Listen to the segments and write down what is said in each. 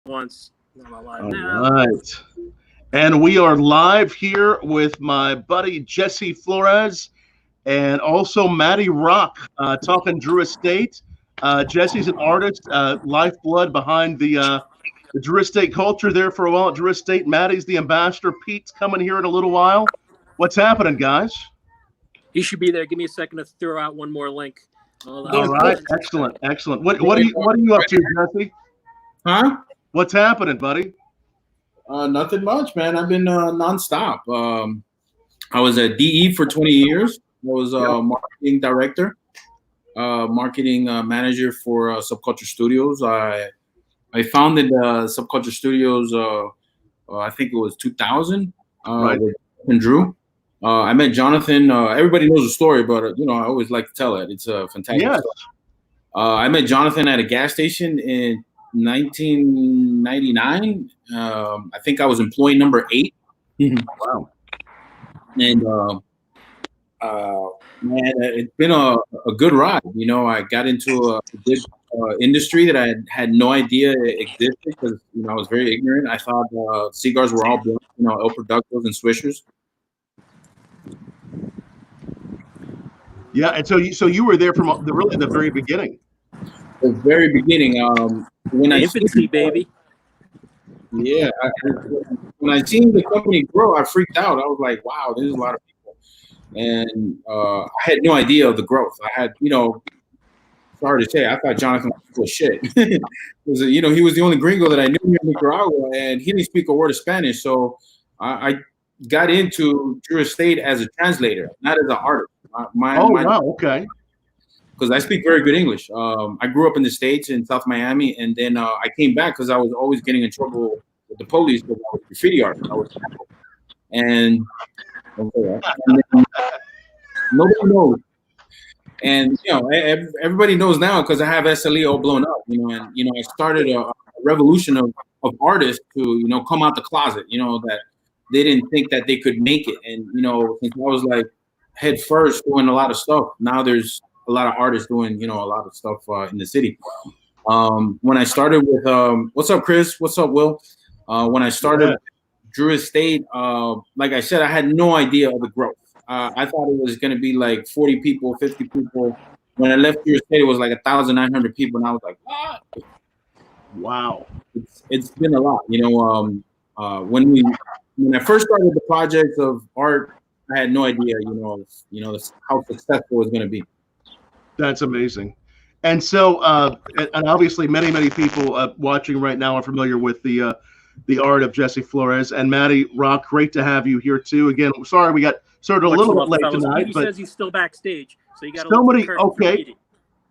once. I'm not live All now. right. And we are live here with my buddy Jessi Flores and also Matty Rock talking Drew Estate. Jesse's an artist, lifeblood behind the Drew Estate culture there for a while at Drew Estate. Matty's the ambassador. Pete's coming here in a little while. What's happening, guys? He should be there. Give me a second to throw out one more link. All right, excellent, excellent. What are you up to, Jesse? Huh? What's happening, buddy? Nothing much, man. I've been nonstop. I was at DE for 20 years. I was a marketing director, marketing manager for Subculture Studios. I founded Subculture Studios. I think it was 2000. Right. With Drew. I met Jonathan. Everybody knows the story, but I always like to tell it. It's a fantastic story. I met Jonathan at a gas station in 1999. I think I was employee number 8. Wow. And man, it's been a good ride. I got into a good industry that I had no idea existed because I was very ignorant. I thought cigars were all built, El Productos and Swishers. Yeah, and so you were there from the very beginning. The very beginning, when infancy, baby. Yeah, when I seen the company grow, I freaked out. I was like, "Wow, there's a lot of people," and I had no idea of the growth. I had, sorry to say, I thought Jonathan was full of shit. Because he was the only gringo that I knew here in Nicaragua, and he didn't speak a word of Spanish. So I got into Drew Estate as a translator, not as an artist. Wow, okay. Because I speak very good English. I grew up in the States in South Miami, and then I came back because I was always getting in trouble with the police because I was a graffiti artist. And then, nobody knows. And everybody knows now because I have SLE all blown up. And I started a revolution of artists to come out the closet. That they didn't think that they could make it. And since I was like head first doing a lot of stuff, now there's a lot of artists doing a lot of stuff in the city. When I started with what's up, Chris? What's up, Will? When I started Drew Estate, like I said, I had no idea of the growth. I thought it was going to be like 40 people, 50 people. When I left Drew Estate, it was like 1,900 people, and I was like, what? Wow. It's been a lot. When I first started the project of art, I had no idea, how successful it was going to be. That's amazing. And so, and obviously many people watching right now are familiar with the art of Jessi Flores and Matty Rock. Great to have you here too. Again, sorry we got started a little bit late tonight, he but says he's still backstage, so you got so many. Okay,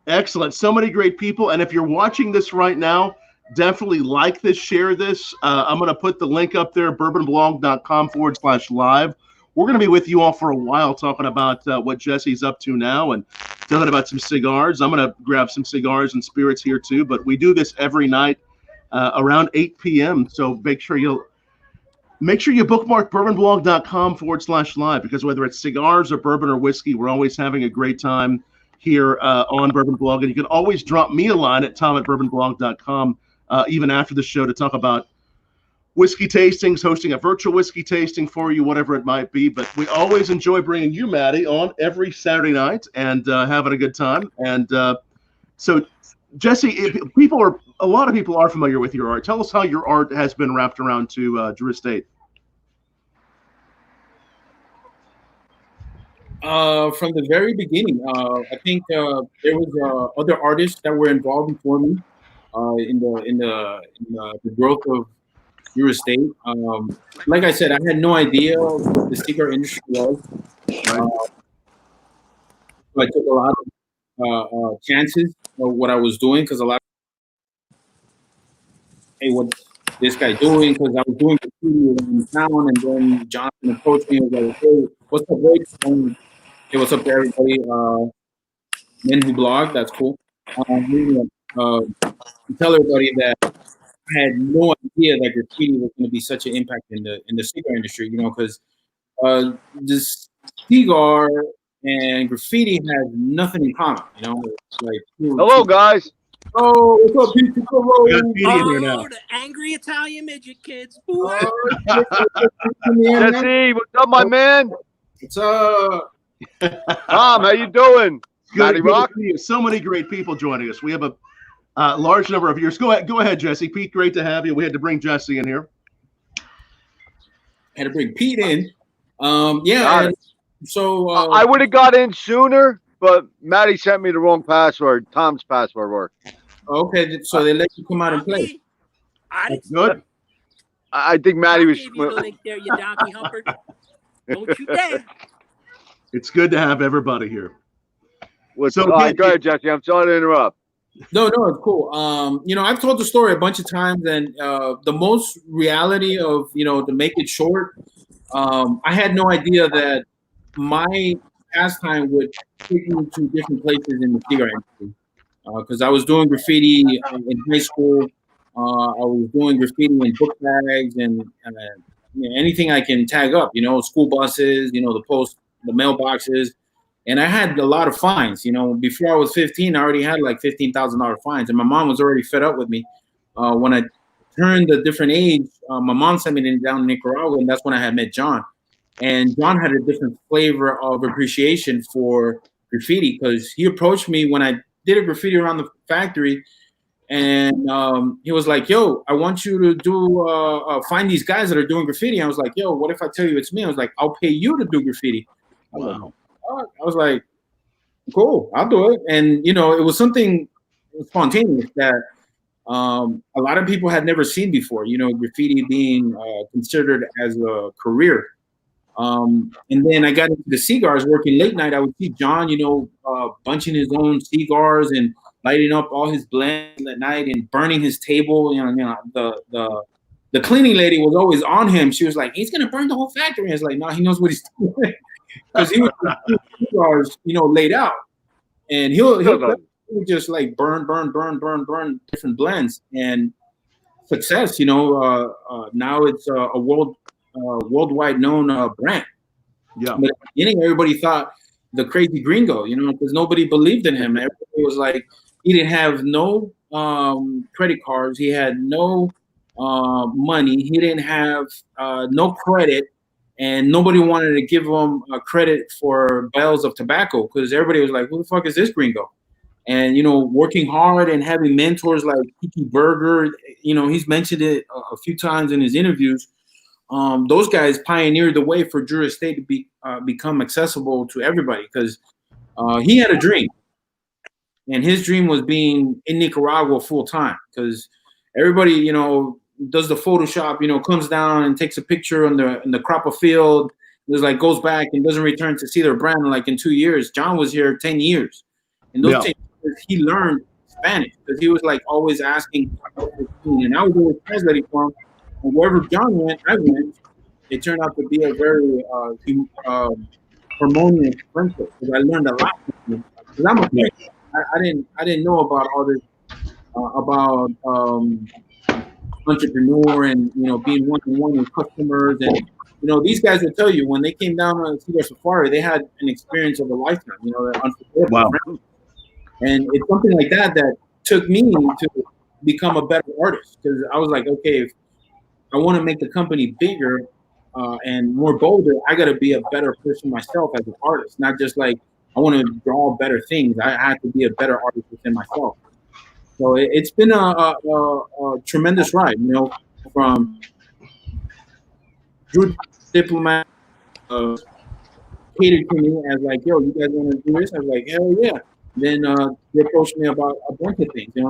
excellent. So many great people. And if you're watching this right now, definitely like this, share this. I'm going to put the link up there, BourbonBlog.com/live. We're going to be with you all for a while talking about what Jesse's up to now and talking about some cigars. I'm going to grab some cigars and spirits here too, but we do this every night around 8 p.m. So make sure you bookmark BourbonBlog.com/live because whether it's cigars or bourbon or whiskey, we're always having a great time here on Bourbon Blog. And you can always drop me a line at tom@bourbonblog.com even after the show to talk about whiskey tastings, hosting a virtual whiskey tasting for you, whatever it might be. But we always enjoy bringing you, Matty, on every Saturday night and having a good time. And so, Jessi, a lot of people are familiar with your art. Tell us how your art has been wrapped around to Drew Estate. From the very beginning, I think there was other artists that were involved before me in the growth of Drew Estate. Like I said, I had no idea what the cigar industry was. So I took a lot of chances of what I was doing because a lot of, hey, what's this guy doing? Because I was doing graffiti in town, and then Jonathan approached me and was like, hey, what's up, boys? Hey, what's up to everybody? Men who blog, that's cool. Tell everybody that I had no idea that graffiti was going to be such an impact in the cigar industry, because this cigar and graffiti has nothing in common, It's like hello, guys. Oh, what's up, Pizza We got Roll? Petey in here now. Oh, the angry Italian midget kids. Ooh. Jesse, what's up, my man? What's up? Tom, how you doing? Matty Good to Rock? see you. So many great people joining us. We have a large number of viewers. Go ahead, Jesse. Pete, great to have you. We had to bring Jesse in here. Had to bring Pete in. Got Yeah. it. So I would have got in sooner, but Matty sent me the wrong password. Tom's password worked. okay, so they let you come out and play. I Good. I think Matty was. gave you the link there, you donkey humper. Don't you dare. It's good to have everybody here. So, go ahead, Jesse. I'm sorry to interrupt. No, it's cool. I've told the story a bunch of times, and the most reality of, to make it short, I had no idea that my pastime would take me to different places in the cigar industry. Because I was doing graffiti in high school. I was doing graffiti in book bags and anything I can tag up, school buses, the mailboxes. And I had a lot of fines, before I was 15, I already had like $15,000 fines. And my mom was already fed up with me. When I turned a different age, my mom sent me down to Nicaragua, and that's when I had met John. And John had a different flavor of appreciation for graffiti, because he approached me when I did a graffiti around the factory. And he was like, yo, I want you to do find these guys that are doing graffiti. I was like, yo, what if I tell you it's me? I was like, I'll pay you to do graffiti. Wow. I was like, cool, I'll do it. And, it was something spontaneous that a lot of people had never seen before, graffiti being considered as a career. And then I got into the cigars, working late night. I would see John, bunching his own cigars and lighting up all his blends at night and burning his table. The cleaning lady was always on him. She was like, he's going to burn the whole factory. I was like, no, he knows what he's doing. Because he was cigars, now out, and he'll just like burn different blends and success. Now it's a worldwide known brand. Yeah. But at the beginning, everybody thought the crazy gringo, because nobody believed in him. Everybody was like, he didn't have no credit cards, he had no money, he didn't have no credit. And nobody wanted to give him credit for bales of tobacco, because everybody was like, who the fuck is this gringo? And, working hard and having mentors like Kiki Berger, he's mentioned it a few times in his interviews. Those guys pioneered the way for Drew Estate to become accessible to everybody, because he had a dream. And his dream was being in Nicaragua full time, because everybody, does the Photoshop, comes down and takes a picture in the crop of field, goes back and doesn't return to see their brand in 2 years. John was here 10 years. And those 10 years, he learned Spanish, because he was always asking, and I was always translating for him. And wherever John went, I went. It turned out to be a very harmonious friendship, because I learned a lot from him. Because I'm a kid. I didn't know about all this about entrepreneur and being one-on-one with customers, and these guys will tell you when they came down on Cigar Safari, they had an experience of a lifetime. They're unforgettable. Wow. And it's something like that took me to become a better artist, because I was like, okay, if I want to make the company bigger and more bolder, I got to be a better person myself as an artist, not just I want to draw better things. I have to be a better artist within myself. So it's been a tremendous ride, from Drew Diplomat catered to me as yo, you guys want to do this? I was like, hell yeah. Then they approached me about a bunch of things, hey,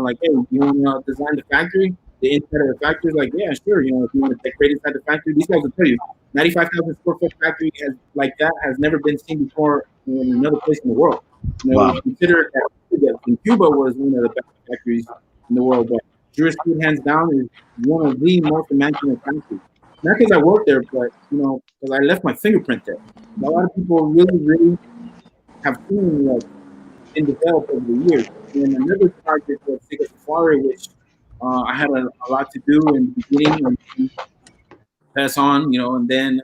you want to design the factory, the inside of the factory? Yeah, sure. If you want to decorate inside the factory, these guys will tell you, 95,000 square foot factory has never been seen before in another place in the world. Wow. Consider that Cuba was one of the best factories in the world, but Drew Street, hands down, is one of the most immaculate factories. Not because I worked there, but because I left my fingerprint there. A lot of people really have seen me and developed over the years. And another project was Cigar Safari, which I had a lot to do in the beginning and pass on, and then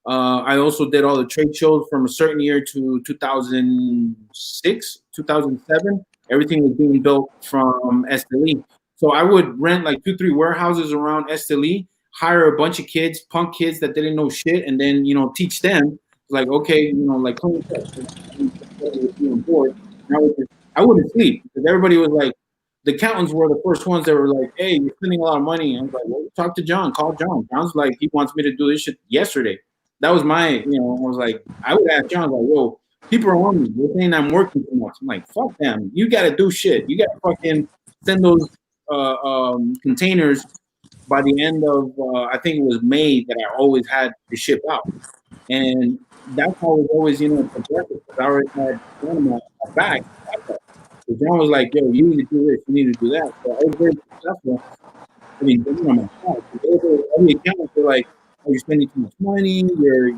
I also did all the trade shows from a certain year to 2006, 2007. Everything was being built from Esteli. So I would rent like 2-3 warehouses around Esteli, hire a bunch of kids, punk kids that didn't know shit, and then teach them. Like, okay, like clean board. I wouldn't sleep because everybody was like, the accountants were the first ones that were like, "Hey, you're spending a lot of money." I was like, "Well, talk to John. Call John." John's like, he wants me to do this shit yesterday. That was my, I was like, I would ask John, like, "Whoa, people are on me. They're saying I'm working too much." I'm like, "Fuck them. You got to do shit. You got to fucking send those containers by the end of I think it was May that I always had to ship out, and that's how it was always, progressive. Because I already had one of my back. So John was like, "Yo, you need to do this, you need to do that." So I was very successful. I mean, on my side. Every account were like, "Oh, you're spending too much money. You're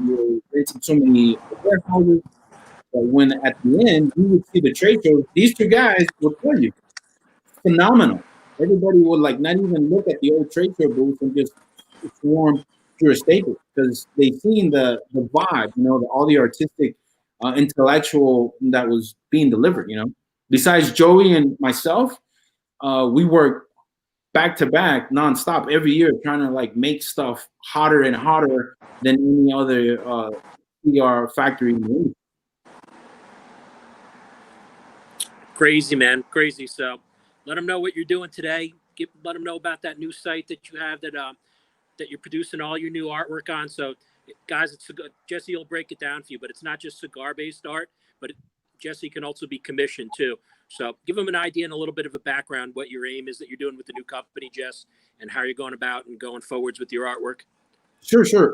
renting so many warehouses." But when at the end you would see the trade shows, these two guys would tell you, phenomenal. Everybody would like not even look at the old trade show booth and just swarm through a staple because they seen the vibe, all the artistic, intellectual that was being delivered. Besides Joey and myself, we worked back to back, nonstop every year, trying to like make stuff hotter and hotter than any other CR factory in the industry. Crazy, man, crazy. So, let them know what you're doing today. Let them know about that new site that you have that you're producing all your new artwork on. So, guys, Jessi will break it down for you, but it's not just cigar-based art, but Jessi can also be commissioned too. So give them an idea and a little bit of a background, what your aim is that you're doing with the new company, Jess, and how you're going about and going forwards with your artwork. Sure.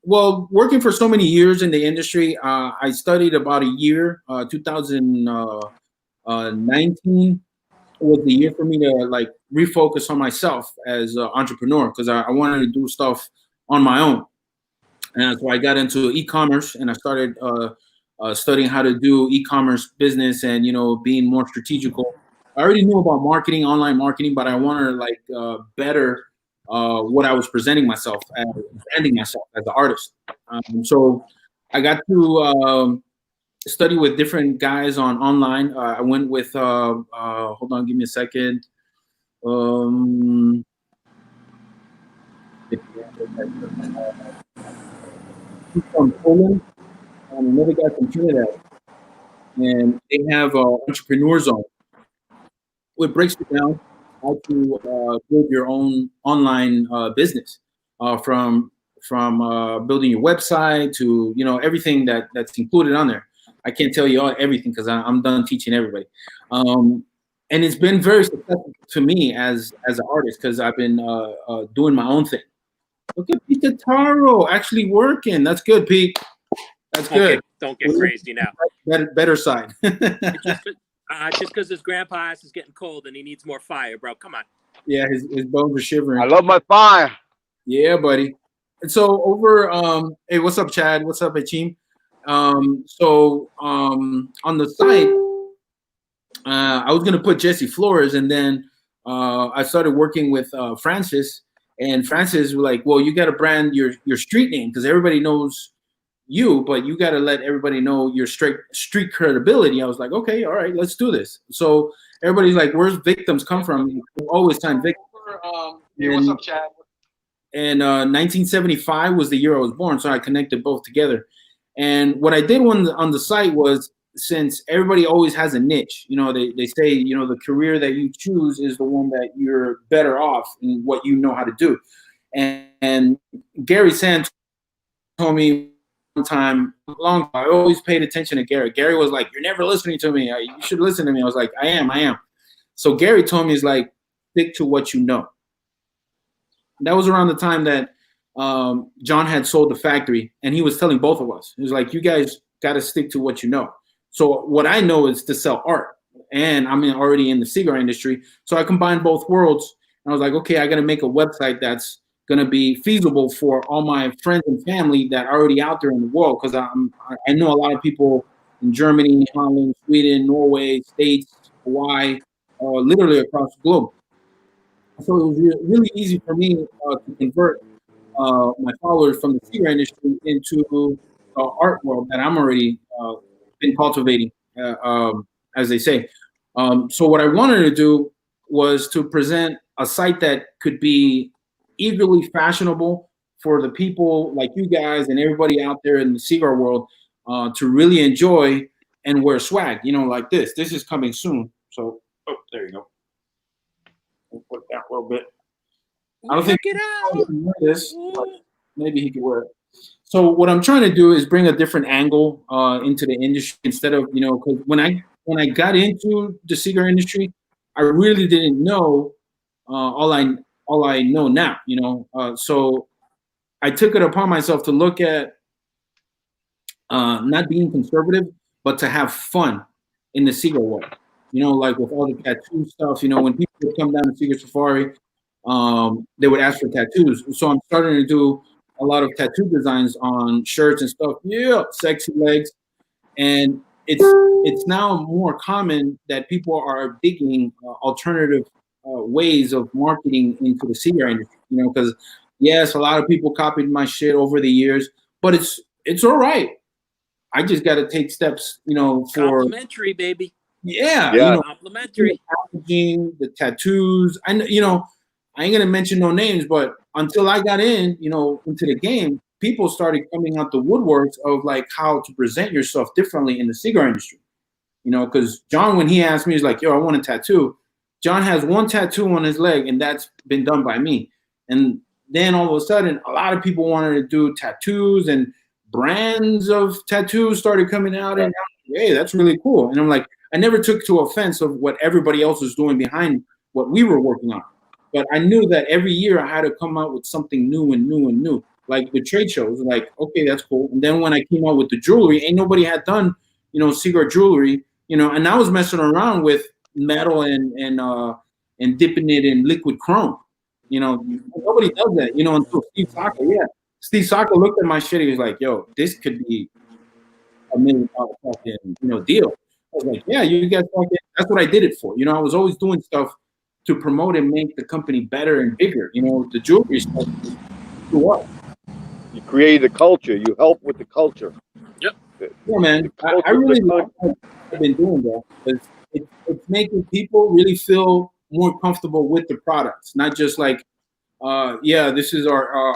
Well, working for so many years in the industry, I studied about a year. 2019 was the year for me to like refocus on myself as an entrepreneur because I wanted to do stuff on my own. And so I got into e-commerce and I started studying how to do e-commerce business and, being more strategical. I already knew about marketing, online marketing, but I wanted to like better what I was presenting myself as, branding myself as an artist. So I got to study with different guys online. I went with, hold on, give me a second. He's from Poland and another guy from Trinidad. And they have Entrepreneur Zone. It breaks it down how to build your own online business from building your website to everything that's included on there. I can't tell you everything because I'm done teaching everybody. And it's been very successful to me as an artist because I've been doing my own thing. Look at Pete Taro actually working. That's good, Pete. That's good. Don't get crazy now. Better side. Just because his grandpa ass is getting cold and he needs more fire, bro. Come on. Yeah, his bones are shivering. I love my fire. Yeah, buddy. And so over, hey, what's up, Chad? What's up, Achim? On the site, I was gonna put Jessi Flores, and then I started working with Francis, and Francis was like, "Well, you got to brand your street name because everybody knows you, but you got to let everybody know your street credibility." I was like, "Okay, all right, let's do this." So everybody's like, "Where's victims come from?" We always time victims. Hey, what's up, Chad? And 1975 was the year I was born, so I connected both together. And what I did on the site was, since everybody always has a niche, they say, the career that you choose is the one that you're better off in what you know how to do. And Gary Sand told me one time, I always paid attention to Gary. Gary was like, "You're never listening to me. You should listen to me." I was like, I am. So Gary told me, he's like, stick to what you know. That was around the time that John had sold the factory, and he was telling both of us, he was like, "You guys got to stick to what you know." So what I know is to sell art, and I'm already in the cigar industry. So I combined both worlds, and I was like, okay, I got to make a website that's going to be feasible for all my friends and family that are already out there in the world, because I know a lot of people in Germany, Holland, Sweden, Norway, States, Hawaii, literally across the globe. So it was really easy for me to convert my followers from the cigar industry into art world that I'm already been cultivating, as they say. So what I wanted to do was to present a site that could be eagerly fashionable for the people like you guys and everybody out there in the cigar world to really enjoy and wear swag, like this. This is coming soon. So, there you go. We'll put that a little bit. I don't think Check it out. can wear this, but maybe he could wear it. So what I'm trying to do is bring a different angle into the industry instead of, because when I got into the cigar industry, I really didn't know all I know now, so I took it upon myself to look at not being conservative, but to have fun in the cigar world. Like with all the tattoo stuff, when people would come down to Cigar Safari, they would ask for tattoos. So I'm starting to do a lot of tattoo designs on shirts and stuff. Yeah, sexy legs. And it's now more common that people are digging alternative ways of marketing into the cigar industry. Because yes, a lot of people copied my shit over the years, but it's all right. I just got to take steps, for complimentary, baby. Yeah. Complimentary. The tattoos. I ain't gonna mention no names, but until I got in, into the game, people started coming out the woodworks of like how to present yourself differently in the cigar industry. Because John, when he asked me, he's like, "Yo, I want a tattoo." John has one tattoo on his leg, and that's been done by me. And then all of a sudden, a lot of people wanted to do tattoos, and brands of tattoos started coming out, and hey, that's really cool. And I'm like, I never took to offense of what everybody else was doing behind what we were working on. But I knew that every year I had to come out with something new and new and new. Like the trade shows, like, okay, that's cool. And then when I came out with the jewelry, ain't nobody had done, cigar jewelry, and I was messing around with metal and dipping it in liquid chrome. Nobody does that, until Steve Saka. Yeah. Steve Saka looked at my shit. He was like, yo, this could be $1 million fucking, deal. I was like, yeah, you guys fucking, that's what I did it for. I was always doing stuff to promote and make the company better and bigger. The jewelry stuff. To what? You create a culture. You help with the culture. Yep. Yeah, man. I really like what I've been doing, bro. It's making people really feel more comfortable with the products, not just like, this is our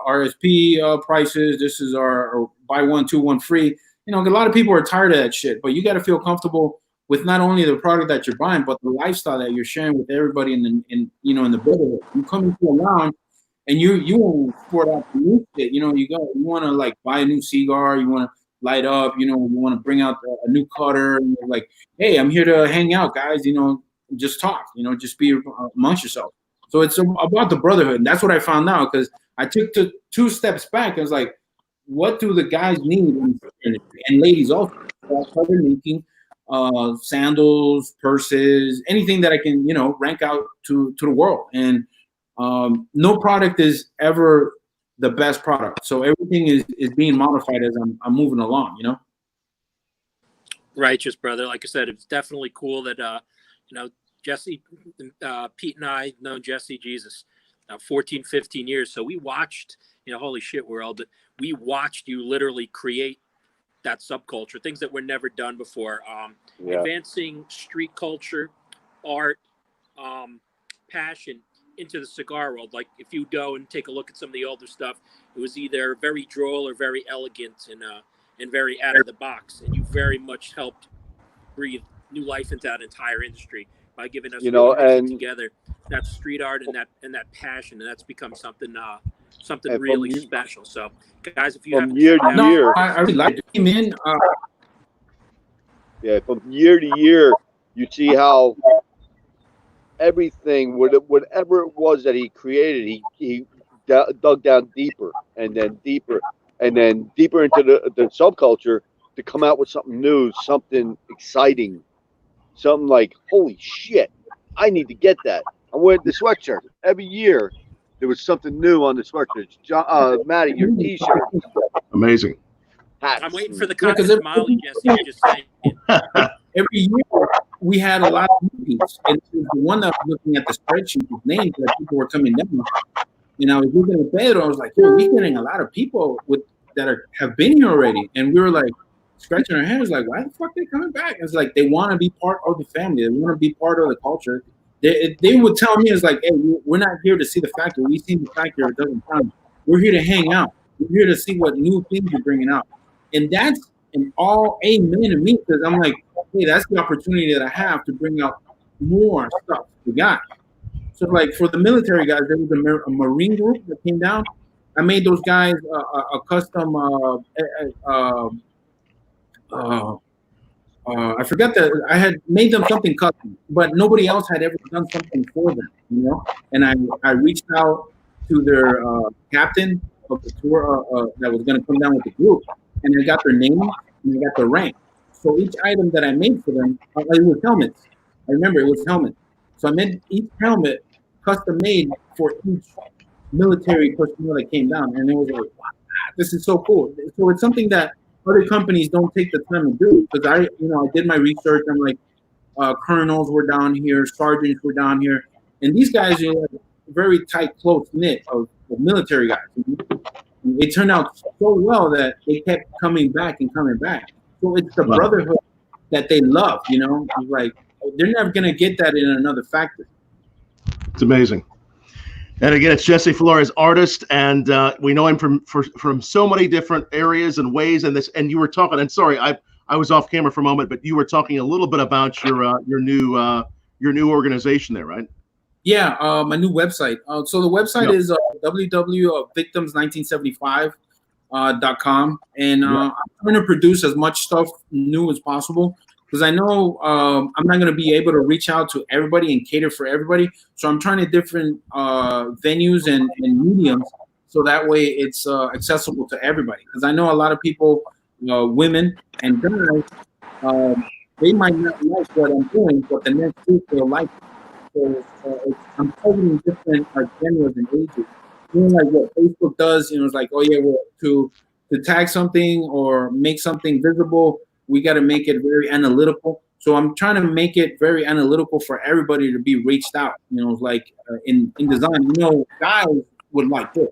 RSP prices. This is our buy one, 2, 1 free. A lot of people are tired of that shit, but you got to feel comfortable with not only the product that you're buying, but the lifestyle that you're sharing with everybody in the brotherhood. You come into a lounge and you want to sport out the new shit. You want to like buy a new cigar. You want to light up. You want to bring out a new cutter. And you're like, hey, I'm here to hang out, guys. Just talk. Just be amongst yourself. So it's about the brotherhood. And that's what I found out because I took 2 steps back. I was like, what do the guys need in the industry? And ladies also. So I started making sandals, purses, anything that I can, rank out to the world. And no product is ever the best product. So everything is being modified as I'm moving along, Righteous, brother. Like I said, it's definitely cool that, Jessi, Pete and I know Jessi, Jesus, 14, 15 years. So we watched, holy shit, but we watched you literally create that subculture, things that were never done before. Advancing street culture, art, passion into the cigar world. Like if you go and take a look at some of the older stuff, it was either very droll or very elegant and very out of the box. And you very much helped breathe new life into that entire industry by giving us and together that street art and that passion, and that's become something really special. So, guys, if you have year to year, I really like it, man. From year to year, you see how everything, whatever it was that he created, he dug down deeper and then deeper into the subculture to come out with something new, something exciting, something like, holy shit, I need to get that. I went the sweatshirt every year. There was something new on the sweatshirts. Matty, your T-shirt, amazing. hats. I'm waiting for the constant smiley, Jessi. Just saying. Every year we had a lot of movies, and the one that I was looking at the spreadsheet with names that people were coming down. And I was looking at Pedro. I was like, we're getting a lot of people that have been here already, and we were like, scratching our heads like, why the fuck they coming back? It's like they want to be part of the family. They want to be part of the culture. They would tell me, it's like, hey, we're not here to see the factory. We've seen the factory a dozen times. We're here to hang out. We're here to see what new things you're bringing out. And that's an all amen to me, because I'm like, hey, that's the opportunity that I have to bring out more stuff to guys. So like for the military guys, there was a Marine group that came down. I made those guys a custom. I forgot that I had made them something custom, but nobody else had ever done something for them, you know. And I reached out to their captain of the tour that was going to come down with the group, and I got their name and I got their rank. So each item that I made for them, it was helmets. I remember it was helmets. So I made each helmet custom made for each military personnel that came down, and it was like, wow, this is so cool. So it's something that other companies don't take the time to do, because I did my research. I'm like, colonels were down here, sergeants were down here, and these guys are very tight, close knit of military guys. It turned out so well that they kept coming back and coming back. So it's the brotherhood that they love. You know, like they're never gonna get that in another factory. It's amazing. And again, it's Jessi Flores, artist, and we know him from so many different areas and ways. And you were talking, and sorry, I was off camera for a moment, but you were talking a little bit about your new organization there, right? Yeah, my new website. So the website is www.victims1975.com, and I'm trying to produce as much stuff new as possible, because I know I'm not going to be able to reach out to everybody and cater for everybody. So I'm trying to different venues and mediums, so that way it's accessible to everybody. Because I know a lot of people, women and guys, they might not like what I'm doing, but the next week they'll like it. So I'm targeting different genres and ages. Doing like what Facebook does, it's like, oh yeah, well, to tag something or make something visible, we got to make it very analytical. So I'm trying to make it very analytical for everybody to be reached out. Like in design, guys would like this,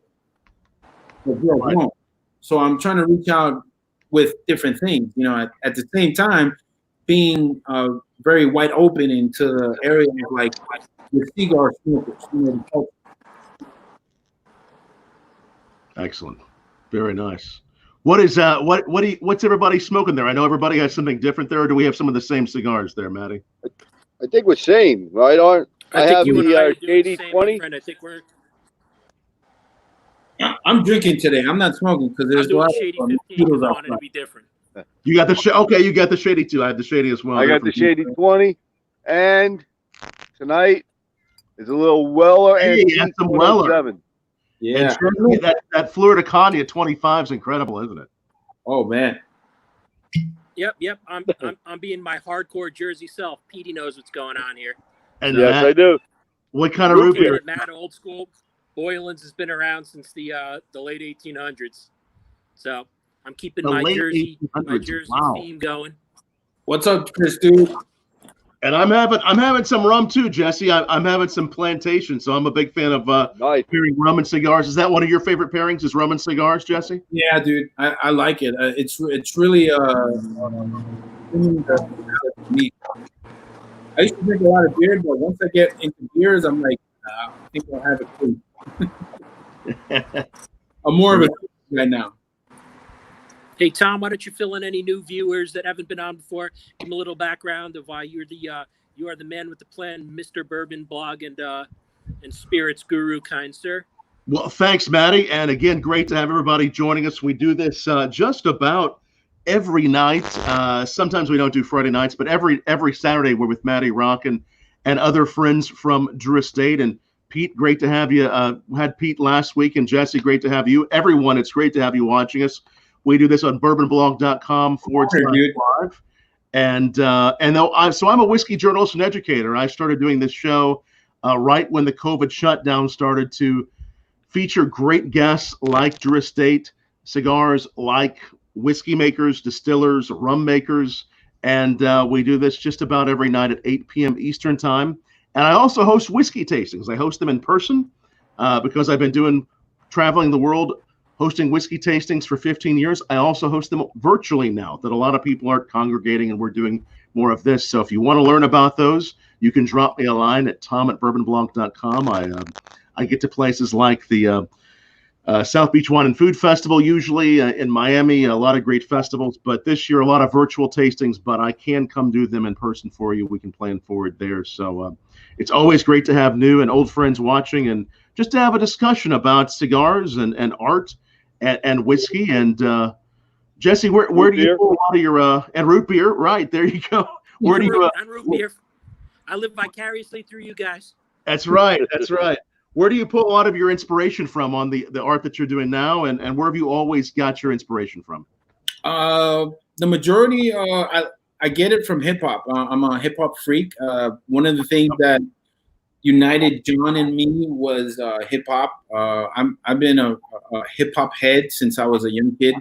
but girls won't. So I'm trying to reach out with different things. At the same time, being very wide open into the area of like the cigar smokers. Excellent, very nice. What is what's everybody smoking there? I know everybody has something different there. Or do we have some of the same cigars there, Matty? I think we're same, right? I have the Shady 20. I think we're. I'm drinking today. I'm not smoking because there's a lot of Shady 15. I wanted to be different. You got the okay. You got the Shady too. I have the Shady as well. I got the Shady 20, and tonight is a little Weller and some Weller. Yeah, that Florida Cognac 25 is incredible, isn't it? Oh man. Yep. I'm being my hardcore Jersey self. Petey knows what's going on here. And yes, I do. What kind of root beer? Matt, old school. Boylan's has been around since the late 1800s. So I'm keeping my Jersey theme going. What's up, Chris, dude? And I'm having some rum too, Jessi. I'm having some plantation, so I'm a big fan of pairing rum and cigars. Is that one of your favorite pairings? Is rum and cigars, Jessi? Yeah, dude, I like it. It's really me. I used to drink a lot of beer, but once I get into beers, I'm like, I think I'll have it too. I'm more of a guy now. Hey Tom, why don't you fill in any new viewers that haven't been on before? Give them a little background of why you are the man with the plan, Mr. BourbonBlog and spirits guru, kind sir. Well, thanks, Matty, and again, great to have everybody joining us. We do this just about every night. Sometimes we don't do Friday nights, but every Saturday we're with Matty Rock and other friends from Drew Estate. And Pete, great to have you. Had Pete last week, and Jessi, great to have you. Everyone, it's great to have you watching us. We do this on bourbonblog.com/live. And so I'm a whiskey journalist and educator. I started doing this show right when the COVID shutdown started to feature great guests like Drew Estate, cigars like whiskey makers, distillers, rum makers. And we do this just about every night at 8 p.m. Eastern time. And I also host whiskey tastings. I host them in person because I've been traveling the world hosting whiskey tastings for 15 years. I also host them virtually now that a lot of people aren't congregating, and we're doing more of this. So if you want to learn about those, you can drop me a line at tom@bourbonblog.com. I get to places like the South Beach Wine and Food Festival, usually in Miami, a lot of great festivals, but this year a lot of virtual tastings, but I can come do them in person for you. We can plan forward there. So it's always great to have new and old friends watching, and just to have a discussion about cigars and art and whiskey. And Jessi, where do you pull a lot of your and root beer? Right, there you go. Where do you and root beer. I live vicariously through you guys. That's right. That's right. Where do you pull a lot of your inspiration from on the art that you're doing now, and where have you always got your inspiration from? The majority, I get it from hip hop. I'm a hip hop freak. One of the things that united John and me was hip hop. I've been a hip hop head since I was a young kid.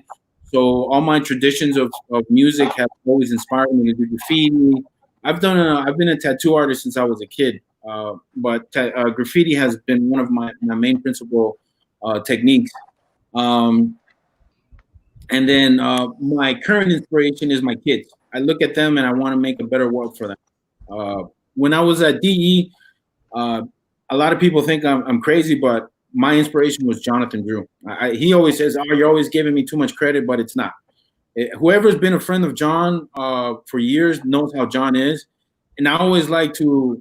So all my traditions of music have always inspired me to do graffiti. I've been a tattoo artist since I was a kid. But graffiti has been one of my main principal techniques. And then my current inspiration is my kids. I look at them and I want to make a better world for them. When I was at DE, a lot of people think I'm crazy, but my inspiration was Jonathan Drew. He always says, "Oh, you're always giving me too much credit," but it's not. Whoever's been a friend of John for years knows how John is. And I always like to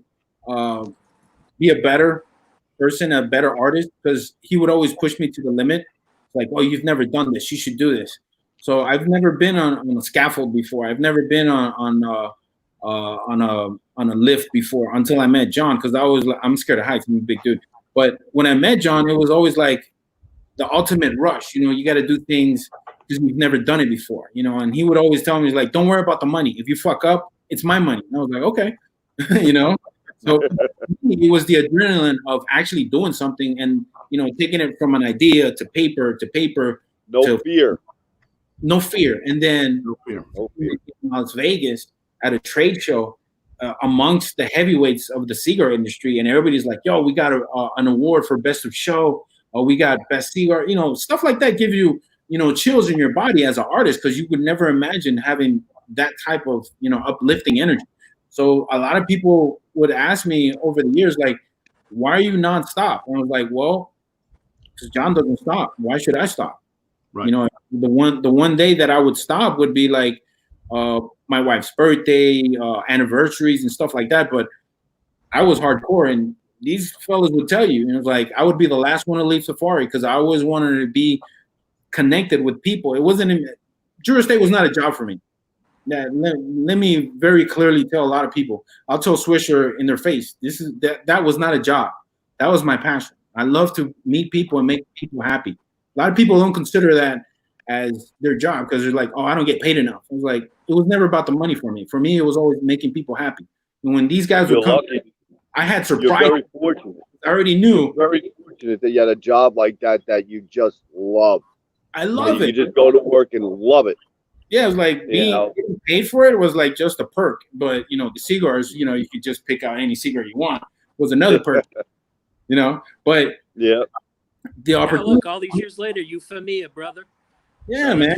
be a better person, a better artist, because he would always push me to the limit. Like, "Oh, you've never done this. You should do this." So I've never been on a scaffold before. I've never been on a lift before until I met John, because I'm scared of heights. I'm a big dude. But when I met John, it was always like the ultimate rush. You got to do things because we've never done it before. And he would always tell me, he's like, "Don't worry about the money. If you fuck up, it's my money." And I was like, "Okay." So it was the adrenaline of actually doing something and, taking it from an idea to paper. No fear. No fear. And then No fear. in Las Vegas at a trade show amongst the heavyweights of the cigar industry. And everybody's like, "Yo, we got an award for best of show. Or we got best cigar." Stuff like that gives you, chills in your body as an artist, because you would never imagine having that type of, uplifting energy. So a lot of people would ask me over the years, like, "Why are you nonstop?" And I was like, "Well, because John doesn't stop. Why should I stop?" Right. The one day that I would stop would be like my wife's birthday, anniversaries and stuff like that. But I was hardcore, and these fellas would tell you, it was like I would be the last one to leave Safari because I always wanted to be connected with people. It wasn't Jura State was not a job for me. Let me very clearly tell a lot of people. I'll tell Swisher in their face, that was not a job. That was my passion. I love to meet people and make people happy. A lot of people don't consider that as their job because they're like, "Oh, I don't get paid enough." I was like, it was never about the money for me. For me, it was always making people happy. And when these guys would come, I had surprise. You're very fortunate. I already knew. You're very fortunate that you had a job like that you just love. I love it. You just go to work and love it. Yeah, it was like getting paid for it was like just a perk. But the cigars, you could just pick out any cigar you want, was another perk. But yeah, the opportunity. Look, all these years later, you familia, brother. Yeah, so man.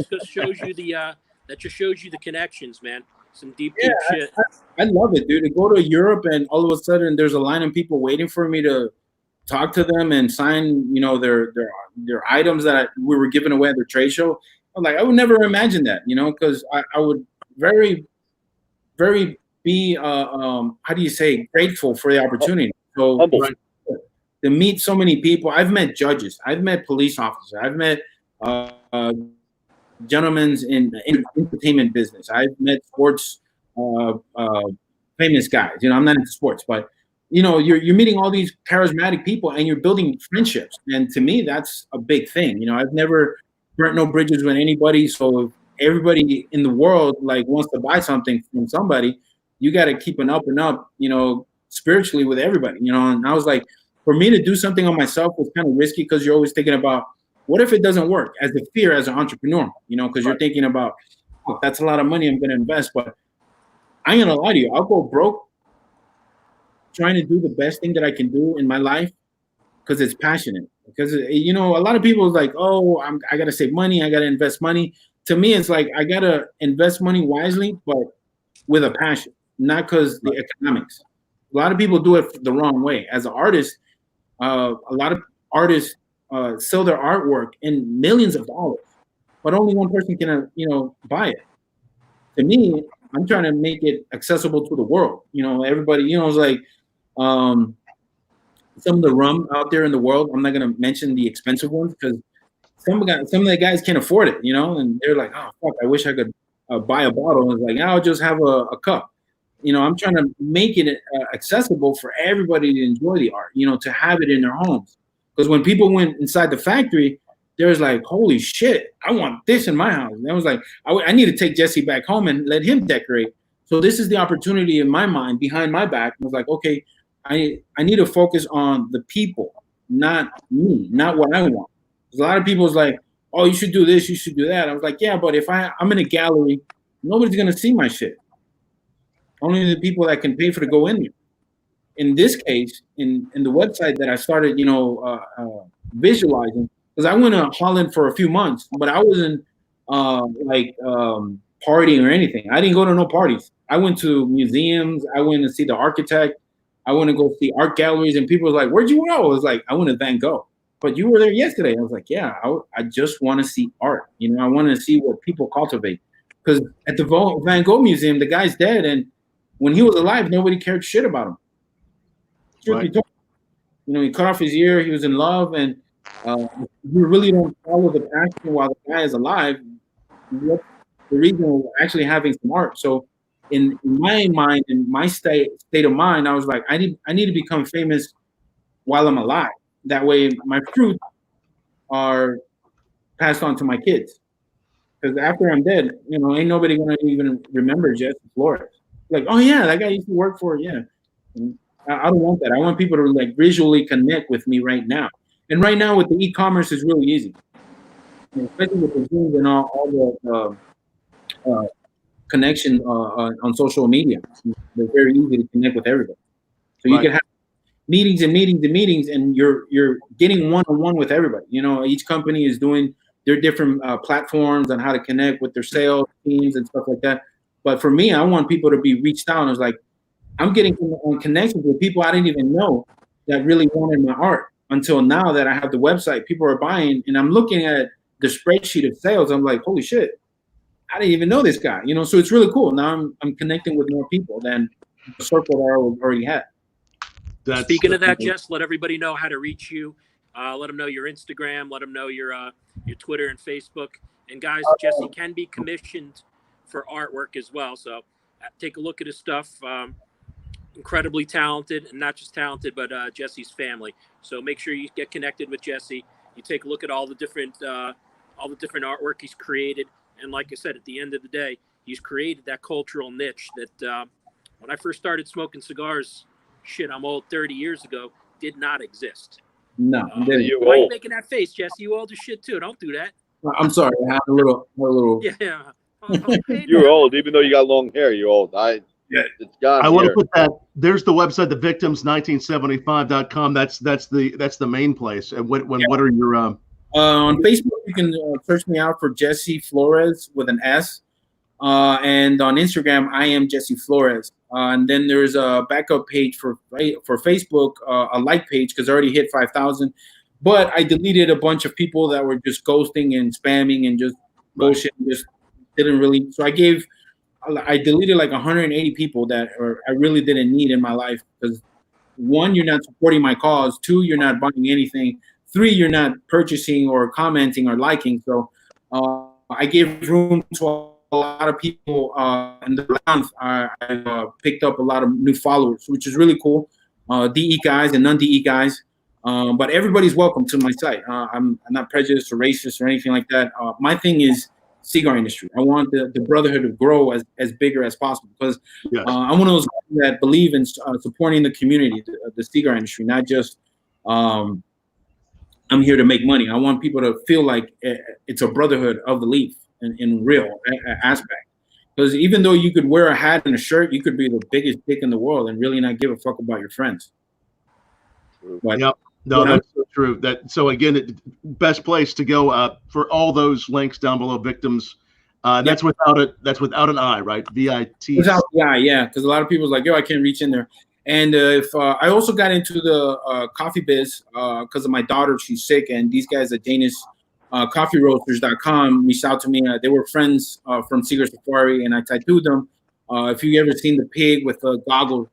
That just shows you the connections, man. Some deep shit. I love it, dude. To go to Europe and all of a sudden there's a line of people waiting for me to talk to them and sign, their items that we were giving away at the trade show. I'm like, I would never imagine that, because I would very, very be how do you say, grateful for the opportunity. So to meet so many people. I've met judges, I've met police officers, I've met gentlemen in entertainment business. I've met sports famous guys. I'm not into sports, but you're meeting all these charismatic people and you're building friendships. And to me, that's a big thing. I've never burnt no bridges with anybody. So if everybody in the world wants to buy something from somebody, you got to keep an up and up, spiritually with everybody. And I was like, for me to do something on myself was kind of risky because you're always thinking about, what if it doesn't work? As a fear, as an entrepreneur, because you're thinking about, oh, that's a lot of money I'm going to invest. But I ain't gonna lie to you, I'll go broke trying to do the best thing that I can do in my life because it's passionate. because you know a lot of people is like, oh, I gotta save money, I gotta invest money. To me, it's like I gotta invest money wisely, but with a passion, not because the economics. A lot of people do it the wrong way. As an artist, a lot of artists sell their artwork in millions of dollars, but only one person can buy it. To me, I'm trying to make it accessible to the world. You know, everybody. You know, it's like some of the rum out there in the world. I'm not gonna mention the expensive ones because some of the guys can't afford it. You know, and they're like, oh fuck, I wish I could buy a bottle. And it's like, I'll just have a cup. You know, I'm trying to make it accessible for everybody to enjoy the art. You know, to have it in their homes. Because when people went inside the factory, there was like, holy shit, I want this in my house. And I was like, I need to take Jessi back home and let him decorate. So this is the opportunity in my mind, behind my back. I was like, okay, I need to focus on the people, not me, not what I want. Because a lot of people is like, oh, you should do this, you should do that. I was like, yeah, but if I'm in a gallery, nobody's going to see my shit. Only the people that can pay for to go in there. In this case, in the website that I started, visualizing, because I went to Holland for a few months, but I wasn't partying or anything. I didn't go to no parties. I went to museums. I went to see the architect. I went to go see art galleries, and people were like, "Where'd you go?" I was like, "I went to Van Gogh." But you were there yesterday. I was like, "Yeah, I just want to see art. You know, I want to see what people cultivate." Because at the Van Gogh Museum, the guy's dead, and when he was alive, nobody cared shit about him. Right. You know, he cut off his ear. He was in love, and you really don't follow the passion while the guy is alive. What's the reason of actually having some art? So, in my mind, in my state of mind, I was like, I need to become famous while I'm alive. That way, my fruits are passed on to my kids. Because after I'm dead, you know, ain't nobody gonna even remember Jessi Flores. Like, oh yeah, that guy used to work for I don't want that. I want people to like visually connect with me right now. And right now with the e-commerce is really easy, especially with the Zoom and all the connection on social media. They're very easy to connect with everybody. So you can have meetings and meetings and meetings, and you're getting one-on-one with everybody. You know, each company is doing their different platforms on how to connect with their sales teams and stuff like that. But for me, I want people to be reached out. And it's like, I'm getting on connections with people I didn't even know that really wanted my art until now that I have the website. People are buying, and I'm looking at the spreadsheet of sales. I'm like, holy shit, I didn't even know this guy. You know, so it's really cool. Now I'm connecting with more people than the circle that I already had. Speaking of that, Jess, let everybody know how to reach you. Let them know your Instagram. Let them know your Twitter and Facebook. And guys, Jessi can be commissioned for artwork as well. So take a look at his stuff. Incredibly talented, and not just talented, but Jessi's family. So make sure you get connected with Jessi. You take a look at all the different artwork he's created. And like I said, at the end of the day, he's created that cultural niche that when I first started smoking cigars, I'm old, 30 years ago, did not exist. No. Why are you making that face, Jessi? You old as shit too. Don't do that. I'm sorry. I have a little. Yeah. You're old, even though you got long hair. You're old. It's gone. I want to put that. There's the website, thevictims1975.com. That's the main place. And what are your on Facebook? You can search me out for Jessi Flores with an S, and on Instagram I am Jessi Flores. And then there's a backup page for Facebook, a like page because I already hit 5,000. But I deleted a bunch of people that were just ghosting and spamming and just bullshit. And just didn't really. So I deleted like 180 people that I really didn't need in my life because 1, you're not supporting my cause. 2, you're not buying anything. 3, you're not purchasing or commenting or liking. So I gave room to a lot of people. In the month, I picked up a lot of new followers, which is really cool. DE guys and non-DE guys. But everybody's welcome to my site. I'm not prejudiced or racist or anything like that. My thing is cigar industry. I want the brotherhood to grow as bigger as possible because I'm one of those guys that believe in supporting the community, the cigar industry, not just I'm here to make money. I want people to feel like it's a brotherhood of the leaf in real aspect. Because even though you could wear a hat and a shirt, you could be the biggest dick in the world and really not give a fuck about your friends. But, No, that's so true. So again, best place to go for all those links down below. Victims. That's without an I, right? VIT. Without the I, yeah, because a lot of people's like, yo, I can't reach in there. And if I also got into the coffee biz because of my daughter, she's sick, and these guys at Danish coffeeroasters.com reached out to me. They were friends from Cigars Safari, and I tattooed them. If you ever seen the pig with the goggles,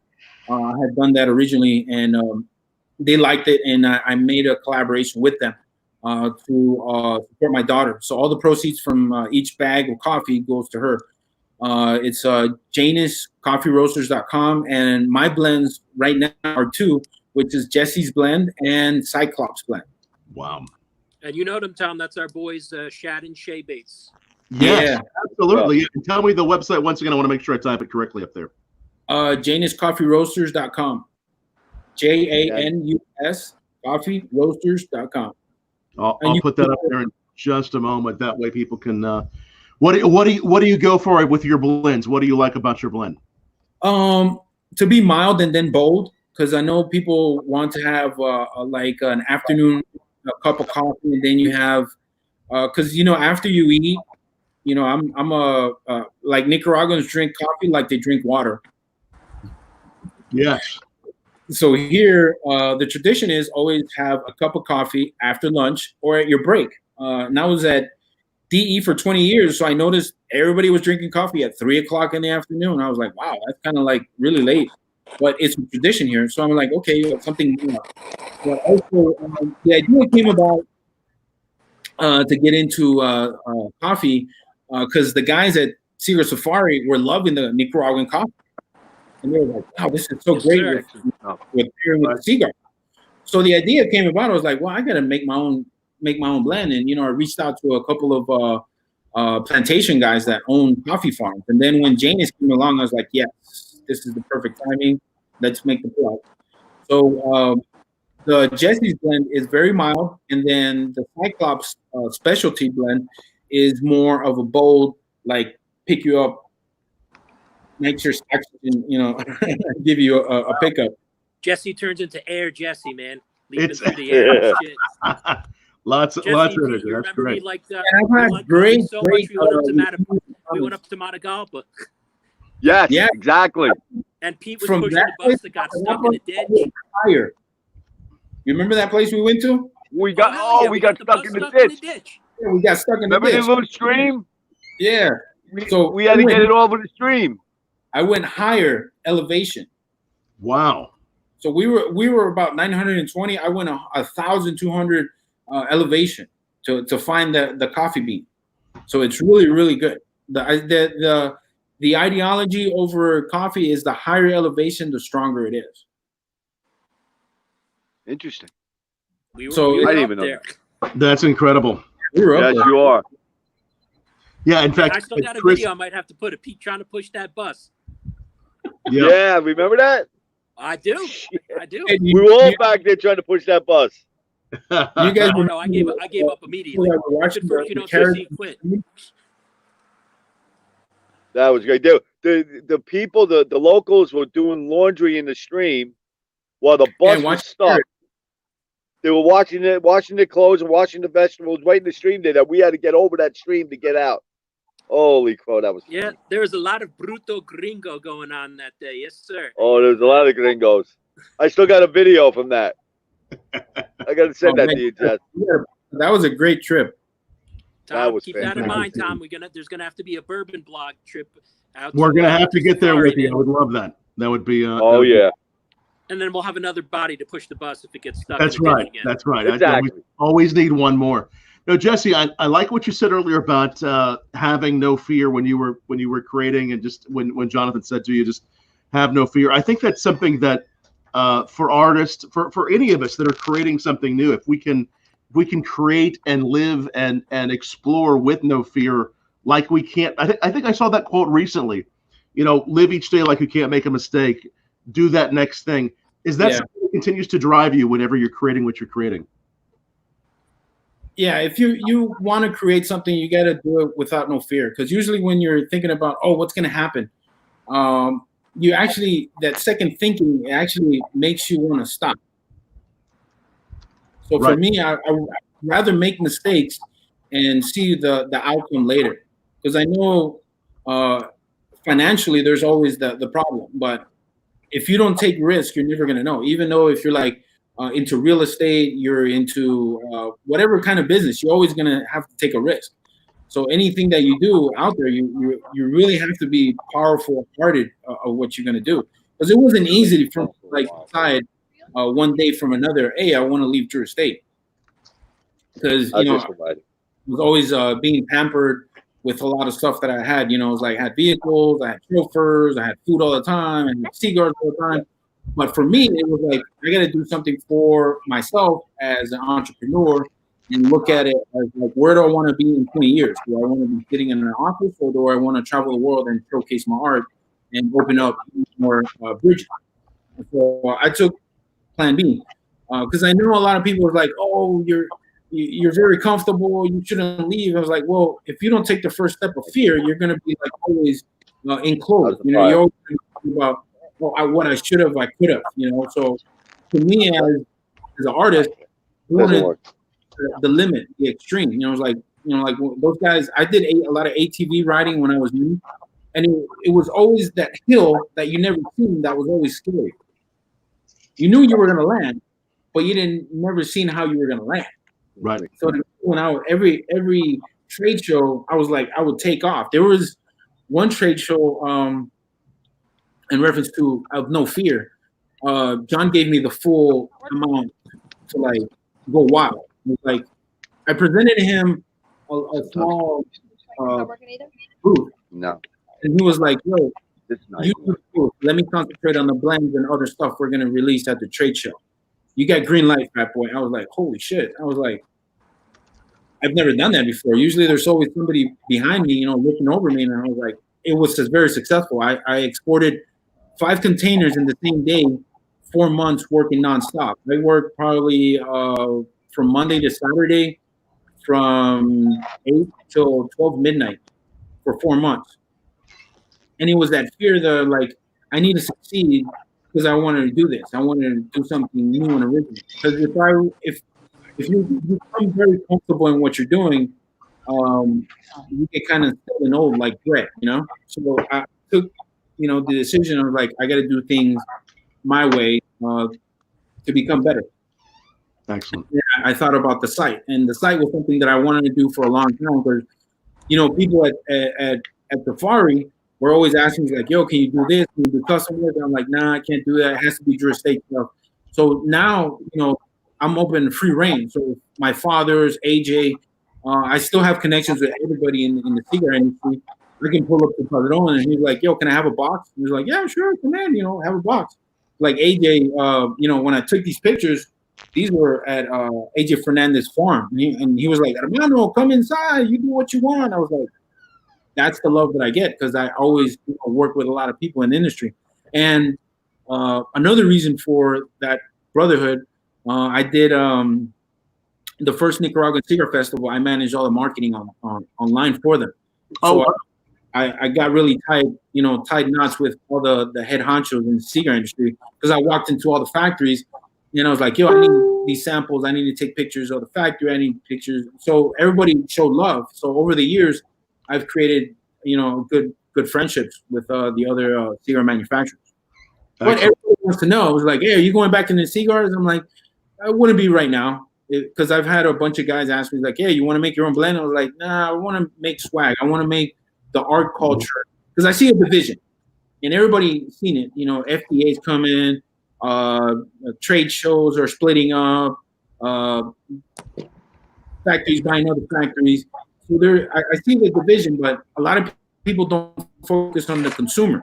I had done that originally, and they liked it, and I made a collaboration with them to support my daughter. So all the proceeds from each bag of coffee goes to her. It's JanusCoffeeRoasters.com, and my blends right now are two, which is Jessi's blend and Cyclops blend. Wow. And you know them, Tom. That's our boys, Shad and Shea Bates. Yes, Yeah. absolutely. Yeah. Tell me the website once again. I want to make sure I type it correctly up there. JanusCoffeeRoasters.com. JANUS coffeeroasters.com. I'll put that up there in just a moment. That way people can. What do you go for with your blends? What do you like about your blend? To be mild and then bold, because I know people want to have like an afternoon cup of coffee, and then you have because after you eat, I'm like Nicaraguans drink coffee like they drink water. Yes. So here, the tradition is always have a cup of coffee after lunch or at your break. And I was at DE for 20 years, so I noticed everybody was drinking coffee at 3 o'clock in the afternoon. I was like, wow, that's kind of like really late, but it's a tradition here. So I'm like, okay, something new. But also, the idea came about to get into coffee because the guys at Cigars Safari were loving the Nicaraguan coffee. And they were like, wow, this is so great with pairing with Cigar. So the idea came about. I was like, well, I got to make my own blend. And, I reached out to a couple of plantation guys that own coffee farms. And then when Janus came along, I was like, yes, this is the perfect timing. Let's make the plug. So the Jessi's blend is very mild. And then the Cyclops specialty blend is more of a bold, like pick you up, make sure oxygen, give you a pickup. Jesse turns into Air Jesse, man. Leaping through the air. Shit. Lots of Jesse, it. you That's remember great. we liked Great. so much we went up to Matagalpa. Yes, Yeah. exactly. And Pete was From pushing that the bus that got stuck in a ditch. Higher. You remember that place we went to? We got we got stuck in the ditch. Yeah, we got stuck in Remember the the ditch. little stream? Yeah. We had to get it over the stream. I went higher elevation. Wow. So we were about 920. I went 1,200 elevation to find the coffee bean. So it's really, really good. The ideology over coffee is the higher elevation, the stronger it is. Interesting. We were I didn't up even know there. That's incredible. We were up Yes, there. you are. Yeah, in fact, I still got a video I might have to put of Pete trying to push that bus. Yeah, remember that? I do. I do. Hey, We were all back there trying to push that bus. You guys Oh, no, I gave up immediately. watching First, you don't the quit. That was great. The people, the locals were doing laundry in the stream while the bus was stuck. They were washing their clothes and washing the vegetables right in the stream there that we had to get over that stream to get out. Holy crow, that was funny. Yeah, there was a lot of bruto gringo going on that day. Yes, sir. Oh, there's a lot of gringos. I still got a video from that. I got to send that to you, Jess. That was a great trip. Tom, was keep that in mind, fantastic. Tom. There's gonna have to be a BourbonBlog trip out. We're gonna have to get there with you. I Florida. would love that. That would be. Oh yeah. And then we'll have another body to push the bus if it gets stuck. That's in the ditch right. again. That's right. Exactly. I always need one more. No, Jesse, I like what you said earlier about having no fear when you were creating, and just when Jonathan said to you, just have no fear. I think that's something that for artists, for any of us that are creating something new, if we can create and live and explore with no fear, like we can't. I think I saw that quote recently. Live each day like you can't make a mistake. Do that next thing. Is that something that continues to drive you whenever you're creating what you're creating? Yeah, if you want to create something, you got to do it without no fear. Because usually when you're thinking about, what's going to happen, you actually, that second thinking actually makes you want to stop. So for Right. me, I would rather make mistakes and see the outcome later, because I know financially there's always the problem. But if you don't take risk, you're never going to know. Even though if you're like into real estate, you're into whatever kind of business, you're always going to have to take a risk. So anything that you do out there, you really have to be powerful hearted of what you're going to do, because it wasn't easy from like decide one day from another, hey, I want to leave Drew State, because you know I was always being pampered with a lot of stuff that I had. You know, it was like I had vehicles, I had chauffeurs, I had food all the time, and cigars all the time. But for me, it was like I got to do something for myself as an entrepreneur and look at it as like, where do I want to be in 20 years? Do I want to be sitting in an office, or do I want to travel the world and showcase my art and open up more bridges? So I took Plan B, because I know a lot of people were like, "Oh, you're very comfortable. You shouldn't leave." I was like, "Well, if you don't take the first step of fear, you're going to be like always enclosed. You know, you're always thinking about what I should have, I could have. You know." So to me, as an artist, I wanted the limit, the extreme. You know, it was like, you know, like those guys. I did a lot of ATV riding when I was new, and it was always that hill that you never seen that was always scary. You knew you were going to land, but you didn't never seen how you were going to land. Right. So when every trade show, I was like, I would take off. There was one trade show in reference to Of No Fear. John gave me the full amount to like go wild. It was like I presented him a small booth. No. And he was like, "Yo, let me concentrate on the blends and other stuff we're gonna release at the trade show. You got green light, fat boy." I was like, "Holy shit!" I was like, "I've never done that before. Usually, there's always somebody behind me, you know, looking over me." And I was like, "It was just very successful." I exported 5 containers in the same day, 4 months working nonstop. I worked probably from Monday to Saturday, from 8 till 12 midnight for 4 months. And it was that fear that like, I need to succeed because I wanted to do this. I wanted to do something new and original. Because if you become very comfortable in what you're doing, you get kind of stale and old like bread, you know? So I took, you know, the decision of like, I got to do things my way to become better. Excellent. Yeah, I thought about the site, and the site was something that I wanted to do for a long time, because, you know, people at Safari were always asking me like, "Yo, can you do this? Can you do custom work?" And I'm like, "Nah, I can't do that. It has to be Drew Estate stuff." So now, you know, I'm open free reign. So my father's, AJ, I still have connections with everybody in the cigar industry. I can pull up the Padron, and he's like, "Yo, can I have a box?" And he's like, "Yeah, sure, come in, you know, have a box." Like AJ, you know, when I took these pictures, these were at AJ Fernandez's farm, and he was like, "Hermano, come inside. You do what you want." I was like, that's the love that I get, because I always work with a lot of people in the industry. And another reason for that brotherhood, I did the first Nicaraguan Cigar Festival. I managed all the marketing online for them. So I got really tied knots with all the head honchos in the cigar industry, because I walked into all the factories and I was like, "Yo, I need these samples. I need to take pictures of the factory. I need pictures." So everybody showed love. So over the years, I've created, you know, good friendships with the other cigar manufacturers. What everybody wants to know is like, "Hey, are you going back into cigars?" I'm like, I wouldn't be right now, because I've had a bunch of guys ask me like, "Hey, you want to make your own blend?" I was like, "Nah, I want to make swag. I want to make the art culture," because I see a division, and everybody's seen it. You know, FDA's coming, trade shows are splitting up, factories buying other factories. So I see the division, but a lot of people don't focus on the consumer.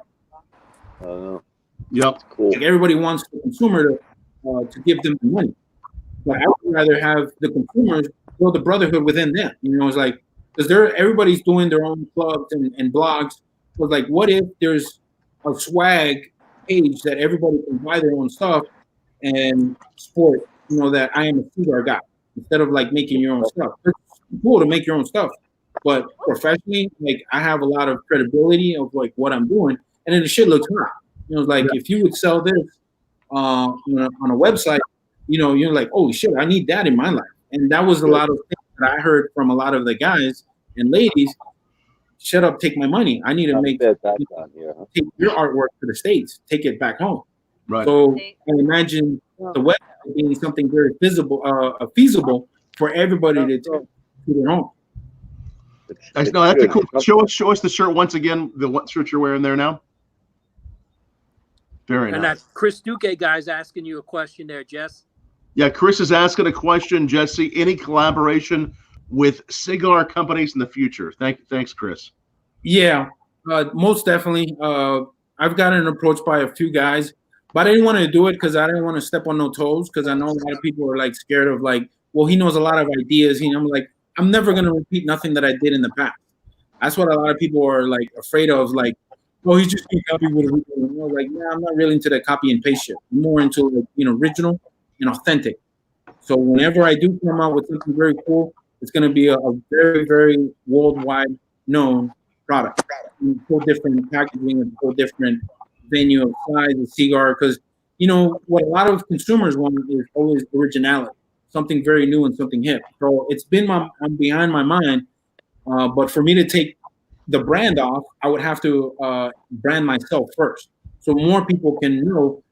Yep. Cool. Like everybody wants the consumer to give them the money, but I would rather have the consumers build the brotherhood within them. You know, it's like, because everybody's doing their own clubs and blogs. So it's like, what if there's a swag page that everybody can buy their own stuff and support? You know, that I am a cigar guy, instead of like making your own stuff. It's cool to make your own stuff, but professionally, like, I have a lot of credibility of like what I'm doing, and then the shit looks hot. You know, like if you would sell this, you know, on a website, you're like, oh shit, I need that in my life. And that was a lot of things that I heard from a lot of the guys and ladies. Shut up, take my money. I need to take your artwork to the States, take it back home. Right. So I imagine the website being something very feasible for everybody to take to their home. No, that's a cool. Show us the shirt once again. The what shirt you're wearing there now? Very nice. And that Chris Duque guy's asking you a question there, Jess. Yeah, Chris is asking a question, Jessi. Any collaboration with cigar companies in the future? Thanks, Chris. Yeah, most definitely. I've gotten approached by a few guys, but I didn't want to do it because I didn't want to step on no toes. Because I know a lot of people are like scared of like, well, he knows a lot of ideas. I'm like, I'm never gonna repeat nothing that I did in the past. That's what a lot of people are like afraid of. Like, oh, he's just gonna copy what we do. Like, yeah, I'm not really into that copy and paste shit. I'm more into like, original and authentic. So whenever I do come out with something very cool, it's going to be a very, very worldwide known product. Whole different packaging, a whole different venue of size of cigar. Because, what a lot of consumers want is always originality, something very new and something hip. So it's been behind my mind. But for me to take the brand off, I would have to brand myself first. So more people can know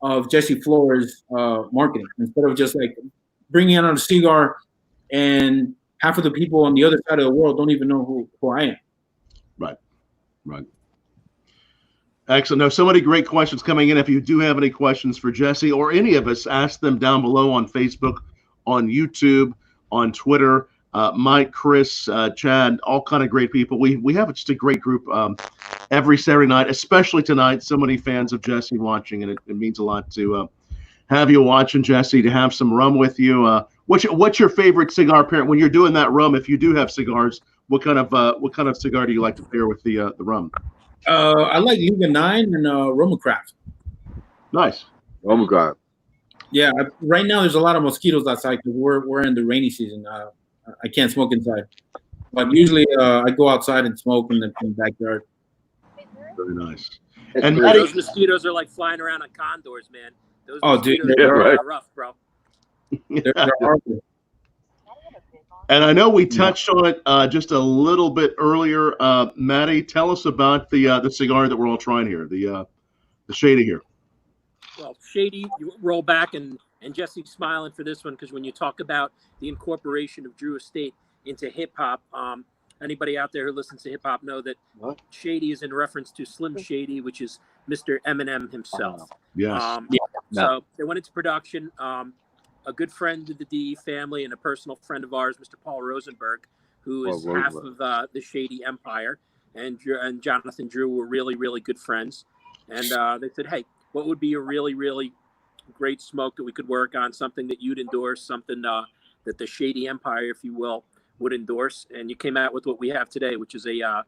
of Jessi Flores marketing instead of just like bringing out a cigar and half of the people on the other side of the world don't even know who I am. Right. Excellent. No, so many great questions coming in. If you do have any questions for Jessi or any of us, ask them down below on Facebook, on YouTube, on Twitter. Mike, Chris, Chad, all kind of great people. We have just a great group every Saturday night, especially tonight. So many fans of Jessi watching, and it means a lot to have you watching, Jessi, to have some rum with you. What's your favorite cigar pair when you're doing that rum? If you do have cigars, what kind of cigar do you like to pair with the rum? I like Liga 9 and Roma Craft. Nice. Roma Craft. Yeah, right now there's a lot of mosquitoes outside because we're in the rainy season. I can't smoke inside, but usually I go outside and smoke in the backyard. Very nice. And those mosquitoes are like flying around on condors, man. Those mosquitoes are rough, bro. They're horrible. And I know we touched on it just a little bit earlier. Matty, tell us about the cigar that we're all trying here, the Shady here. Well, Shady, you roll back, and Jessi's smiling for this one because when you talk about the incorporation of Drew Estate into hip hop, anybody out there who listens to hip hop know that Shady is in reference to Slim Shady, which is Mr. Eminem himself. Yes. So they went into production. A good friend of the DE family and a personal friend of ours, Mr. Paul Rosenberg, who is half of the Shady Empire, and Jonathan Drew were really, really good friends. And they said, hey, what would be a really, really great smoke that we could work on, something that you'd endorse, something that the Shady Empire, if you will, would endorse. And you came out with what we have today, which is a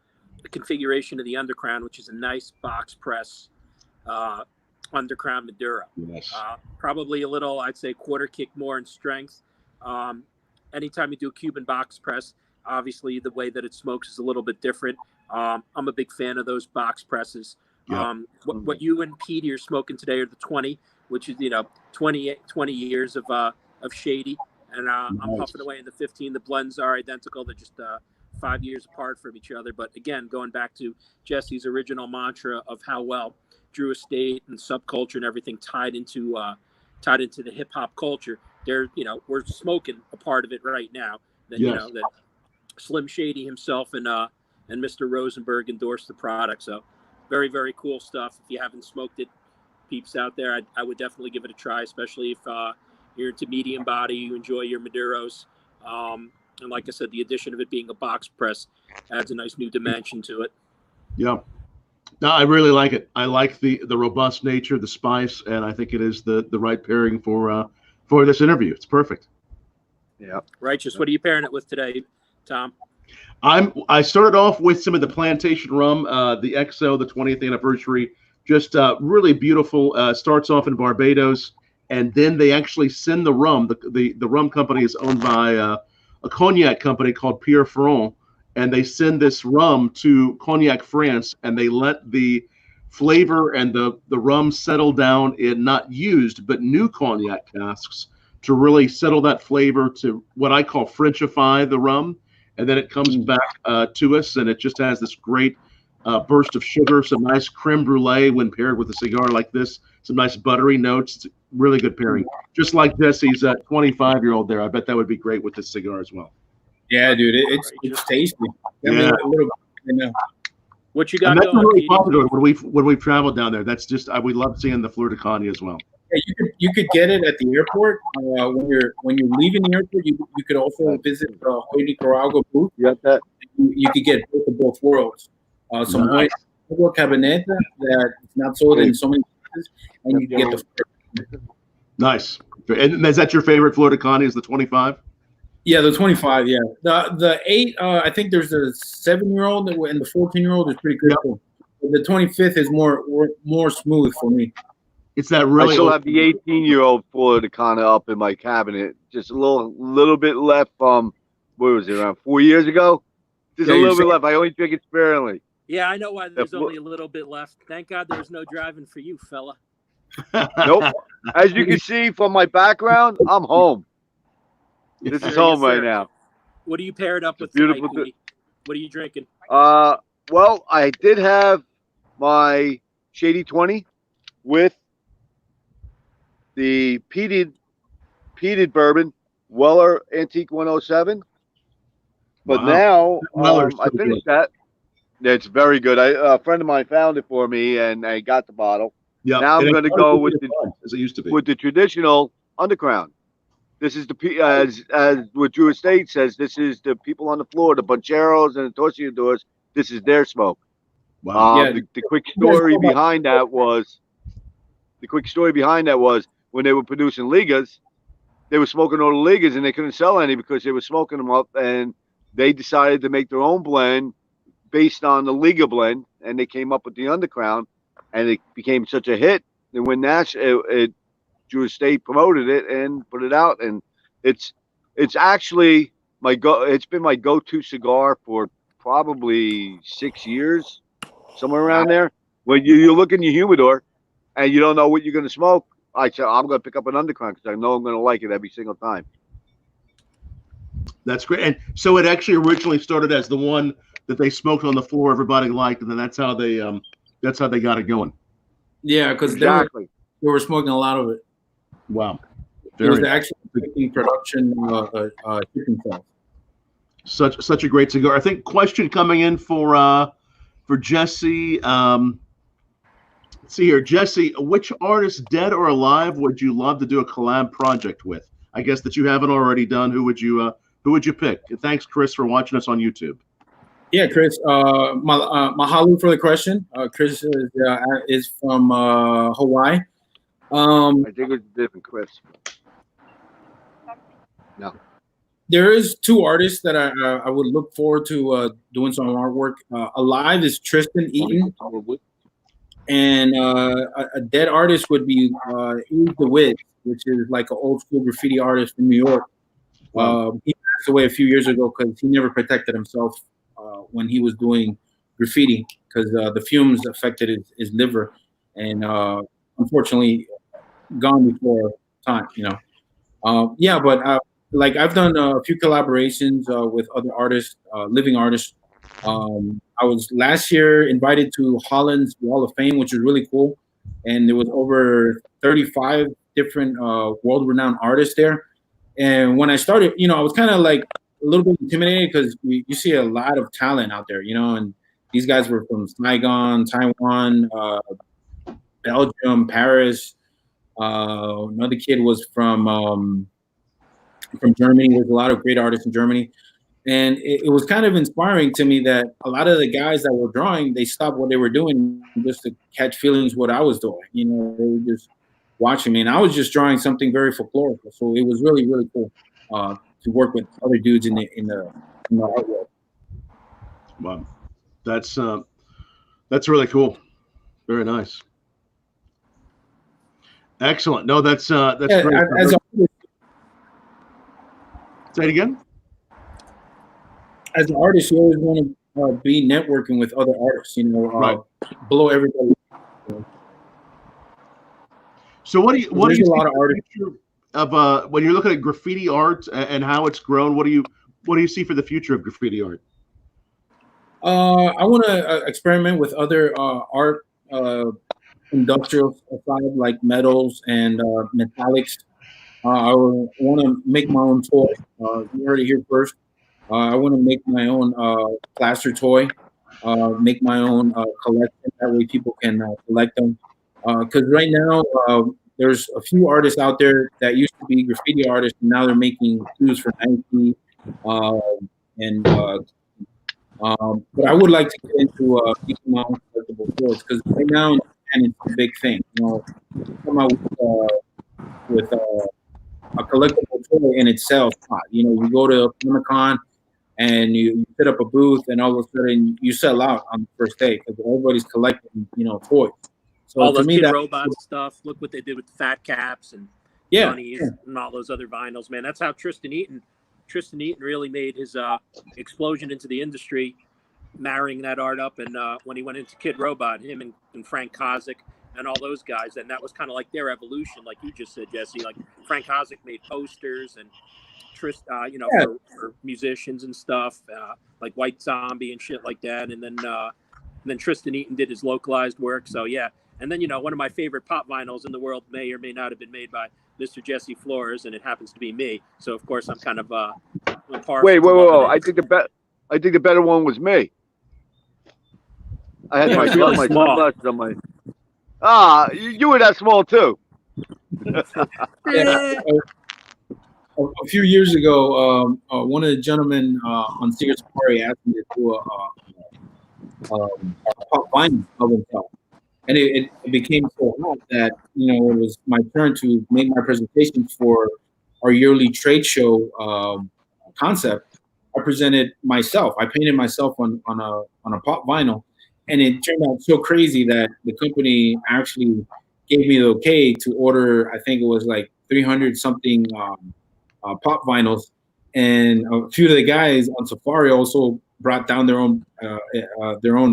configuration of the Undercrown, which is a nice box press Undercrown Maduro. Yes. Probably a little, I'd say, quarter kick more in strength. Anytime you do a Cuban box press, obviously the way that it smokes is a little bit different. I'm a big fan of those box presses. Yeah. What you and Petey are smoking today are the 20, which is 20 years of Shady, and I'm puffing away in the 15. The blends are identical; they're just 5 years apart from each other. But again, going back to Jessi's original mantra of how well Drew Estate and Subculture and everything tied into the hip hop culture, we're smoking a part of it right now. That that Slim Shady himself and Mr. Rosenberg endorsed the product. So very, very cool stuff. If you haven't smoked it, peeps out there, I would definitely give it a try, especially if you're into medium body, you enjoy your Maduros. And like I said, the addition of it being a box press adds a nice new dimension to it. Yeah. No, I really like it. I like the robust nature, the spice, and I think it is the right pairing for this interview. It's perfect. Yeah. Righteous. What are you pairing it with today, Tom? I started off with some of the plantation rum, the XO, the 20th anniversary, just really beautiful. Starts off in Barbados, and then they actually send the rum. The rum company is owned by a cognac company called Pierre Ferrand, and they send this rum to Cognac, France, and they let the flavor and the rum settle down in not used but new cognac casks to really settle that flavor to what I call Frenchify the rum, and then it comes back to us, and it just has this great burst of sugar, some nice creme brulee when paired with a cigar like this, some nice buttery notes. It's a really good pairing. Just like Jessi's 25-year-old there, I bet that would be great with this cigar as well. Yeah, dude, it's tasty. Yeah. What you got And that's going? really Petey? popular when we've traveled down there. That's just we love seeing the Fleur de Cagne as well. Yeah, you could get it at the airport. When you're leaving the airport, you could also visit the Hoy Nicaragua booth. You got that? You could get both of both worlds. Some Hoy Nicaragua Cabernet that is not sold in so many places, and you can get the. Nice. And is that your favorite Fleur de Cagne? Is the 25? Yeah, the 25. Yeah, the 8. I think there's a 7-year-old and the 14-year-old is pretty good. Yep. The 25th is more smooth for me. It's that really. I still have the 18-year-old Fleur de Cagne up in my cabinet. Just a little bit left from what was it, around 4 years ago? Just a little bit left. I only drink it sparingly. Yeah, I know why there's only a little bit left. Thank God there's no driving for you, fella. Nope. As you can see from my background, I'm home. This is home right now. What do you pair it up with tonight, Petey? What are you drinking? Well, I did have my Shady 20 with the peated bourbon, Weller Antique 107. But now I finished that. It's very good. A friend of mine found it for me, and I got the bottle. Yeah. Now I'm going to go with as it used to be with the traditional Underground. This is as what Drew Estate says. This is the people on the floor, the Bancheros and the Torciadores. This is their smoke. Wow. The quick story behind that was when they were producing Ligas, they were smoking all the Ligas and they couldn't sell any because they were smoking them up, and they decided to make their own blend based on the Liga blend, and they came up with the Underground, and it became such a hit. And when Drew Estate promoted it and put it out, and it's actually it's been my go-to cigar for probably 6 years, somewhere around there. When you look in your humidor and you don't know what you're going to smoke, I say I'm going to pick up an Underground because I know I'm going to like it every single time. That's great. And so it actually originally started as the one that they smoked on the floor, everybody liked, and then that's how they got it going. Yeah, because they were smoking a lot of it. Wow. It was actually production chicken sauce. Such a great cigar. I think question coming in for Jessi. Let's see here, Jessi. Which artist, dead or alive, would you love to do a collab project with? I guess that you haven't already done. Who would you pick? And thanks, Chris, for watching us on YouTube. Yeah, Chris. Mahalo for the question. Chris is from Hawaii. I think it's different, Chris. No. There is 2 artists that I would look forward to doing some artwork. Alive is Tristan Eaton, and a dead artist would be Eve DeWitt, which is like an old school graffiti artist from New York. He passed away a few years ago because he never protected himself when he was doing graffiti because the fumes affected his liver, and unfortunately gone before time, but like I've done a few collaborations with other artists, living artists. I was last year invited to Holland's Wall of Fame, which is really cool, and there was over 35 different world-renowned artists there. And when I started, I was kind of like a little bit intimidated because you see a lot of talent out there, and these guys were from Saigon, Taiwan, Belgium, Paris. Another kid was from Germany. There's a lot of great artists in Germany. And it was kind of inspiring to me that a lot of the guys that were drawing, they stopped what they were doing just to catch feelings what I was doing. They were just watching me. And I was just drawing something very folklorical. So it was really, really cool to work with other dudes in the art world. Wow. That's really cool. Very nice. Excellent. No, that's great. Say it again. As an artist, you always want to be networking with other artists, right. Below everybody. So what do you There's see a lot of the artists. future of when you're looking at graffiti art and how it's grown? What do you see for the future of graffiti art? I want to experiment with other art, industrial side like metals and metallics. I want to make my own toy. You heard it here first. I want to make my own plaster toy. Make my own collection. That way, people can collect them. Because right now, there's a few artists out there that used to be graffiti artists, and now they're making shoes for Nike. Uh, and But I would like to get into making my own collectible toys because right now, and it's a big thing. You know, come out with a collectible toy in itself. You know, you go to a Comic-Con and you set up a booth, and all of a sudden you sell out on the first day because everybody's collecting, you know, toys. So all to the me, Kid that Robot stuff. Look what they did with the Fat Caps and yeah, Bunnies and all those other vinyls, man. That's how Tristan Eaton really made his explosion into the industry, marrying that art up. And when he went into Kid Robot, him and Frank Kozik and all those guys, and that was kind of like their evolution, like you just said, Jesse. Like Frank Kozik made posters and you know, yeah. for musicians and stuff, like White Zombie and shit like that. And then Tristan Eaton did his localized work. So yeah. And then, you know, one of my favorite pop vinyls in the world may or may not have been made by Mr. Jessi Flores, and it happens to be me. So of course I'm kind of Wait. I think the better one was me. I had my really my small. sunglasses on my. You were that small too. Yeah. A few years ago, one of the gentlemen on Cigars asked me to do a pop vinyl of himself. And it became so hot that, you know, it was my turn to make my presentation for our yearly trade show concept. I presented myself. I painted myself on a pop vinyl, and it turned out so crazy that the company actually gave me the okay to order. I think it was like 300 something pop vinyls, and a few of the guys on Safari also brought down their own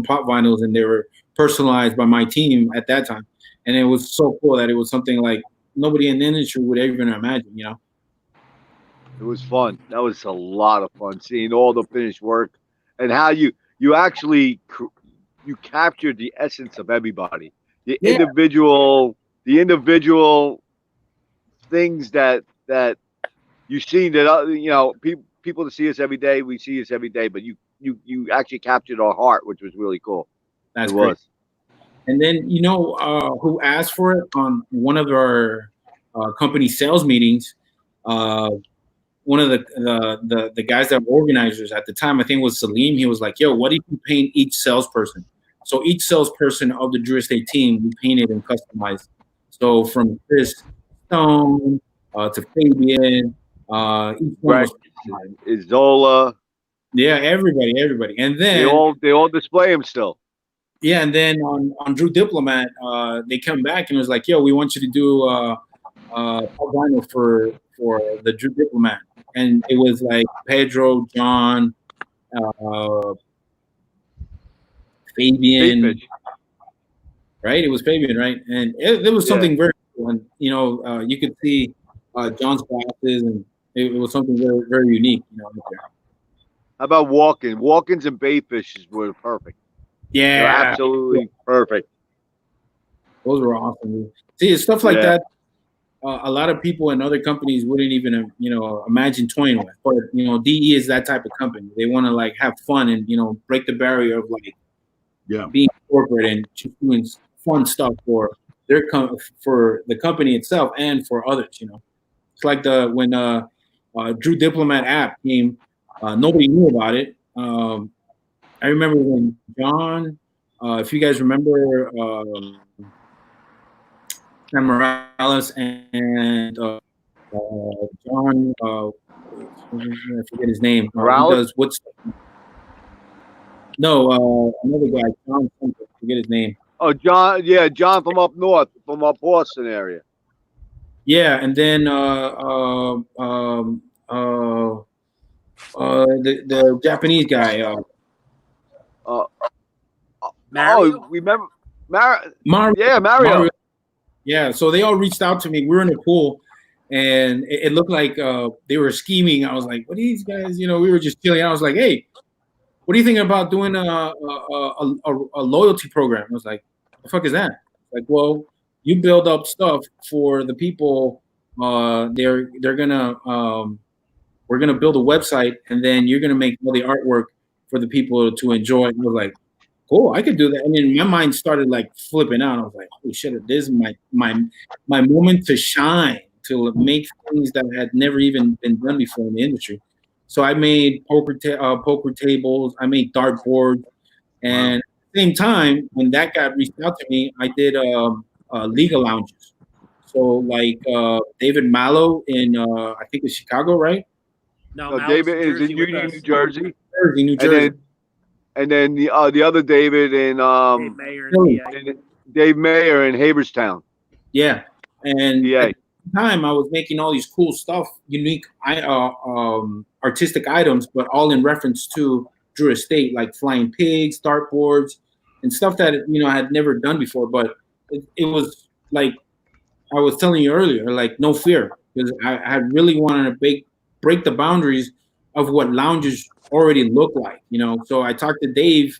pop vinyls, and they were personalized by my team at that time. And it was so cool that it was something like nobody in the industry would even imagine, you know. It was fun. That was a lot of fun seeing all the finished work and how you actually you captured the essence of everybody, the individual things that you see that you know people that see us every day. We see us every day, but you actually captured our heart, which was really cool. That's great. And then, you know, who asked for it on one of our company sales meetings? One of the guys that were organizers at the time, I think it was Salim. He was like, "Yo, what if you paint each salesperson?" So each salesperson of the Drew Estate team, we painted and customized. So from Chris Stone to Fabian, each one was Isola. Yeah, everybody, and then they all display them still. Yeah, and then on Drew Diplomat, they come back and was like, "Yo, we want you to do a vinyl for the Drew Diplomat," and it was like Pedro, John, Fabian, right? It was Fabian, right? And it was something very cool. And you know, you could see John's glasses, and it was something very, very unique. You know. How about Walk-ins and Bayfishes were perfect. Yeah, they're absolutely perfect. Those were awesome. See, stuff like that. A lot of people in other companies wouldn't even, you know, imagine toying with. But you know, DE is that type of company. They want to like have fun and, you know, break the barrier of like being corporate and just doing fun stuff for for the company itself and for others. You know, it's like when Drew Diplomat app came, nobody knew about it. I remember when John, if you guys remember, Sam Morales and John, I forget his name. He does Woodstock. No, another guy, John something, I forget his name. Oh, John, John from up north, from up Boston area. Yeah, and then the Japanese guy. Mario? Remember? Mario. Yeah, Mario. Yeah, so they all reached out to me. We were in a pool, and it looked like they were scheming. I was like, "What are these guys?" We were just chilling. I was like, "Hey, what do you think about doing a loyalty program?" I was like, "The fuck is that?" Like, well, you build up stuff for the people. They're gonna we're gonna build a website, and then you're gonna make all the artwork for the people to enjoy. And I was like, cool, I could do that. And then my mind started like flipping out. I was like, holy shit, this is my moment to shine, to make things that had never even been done before in the industry. So I made poker tables, I made dartboards, and at the same time, when that got reached out to me, I did legal lounges. So like David Mallow in I think it's Chicago, right? No, David is in Jersey with Union, us. New Jersey. New Jersey. And then the other David in Dave Mayer in PA. Dave Mayer in Haberstown. Yeah, and PA. at the time I was making all these cool stuff, unique artistic items, but all in reference to Drew Estate, like flying pigs, dartboards, and stuff that I had never done before. But it was like I was telling you earlier, like no fear, because I really wanted to break the boundaries of what lounges already look like, So I talked to Dave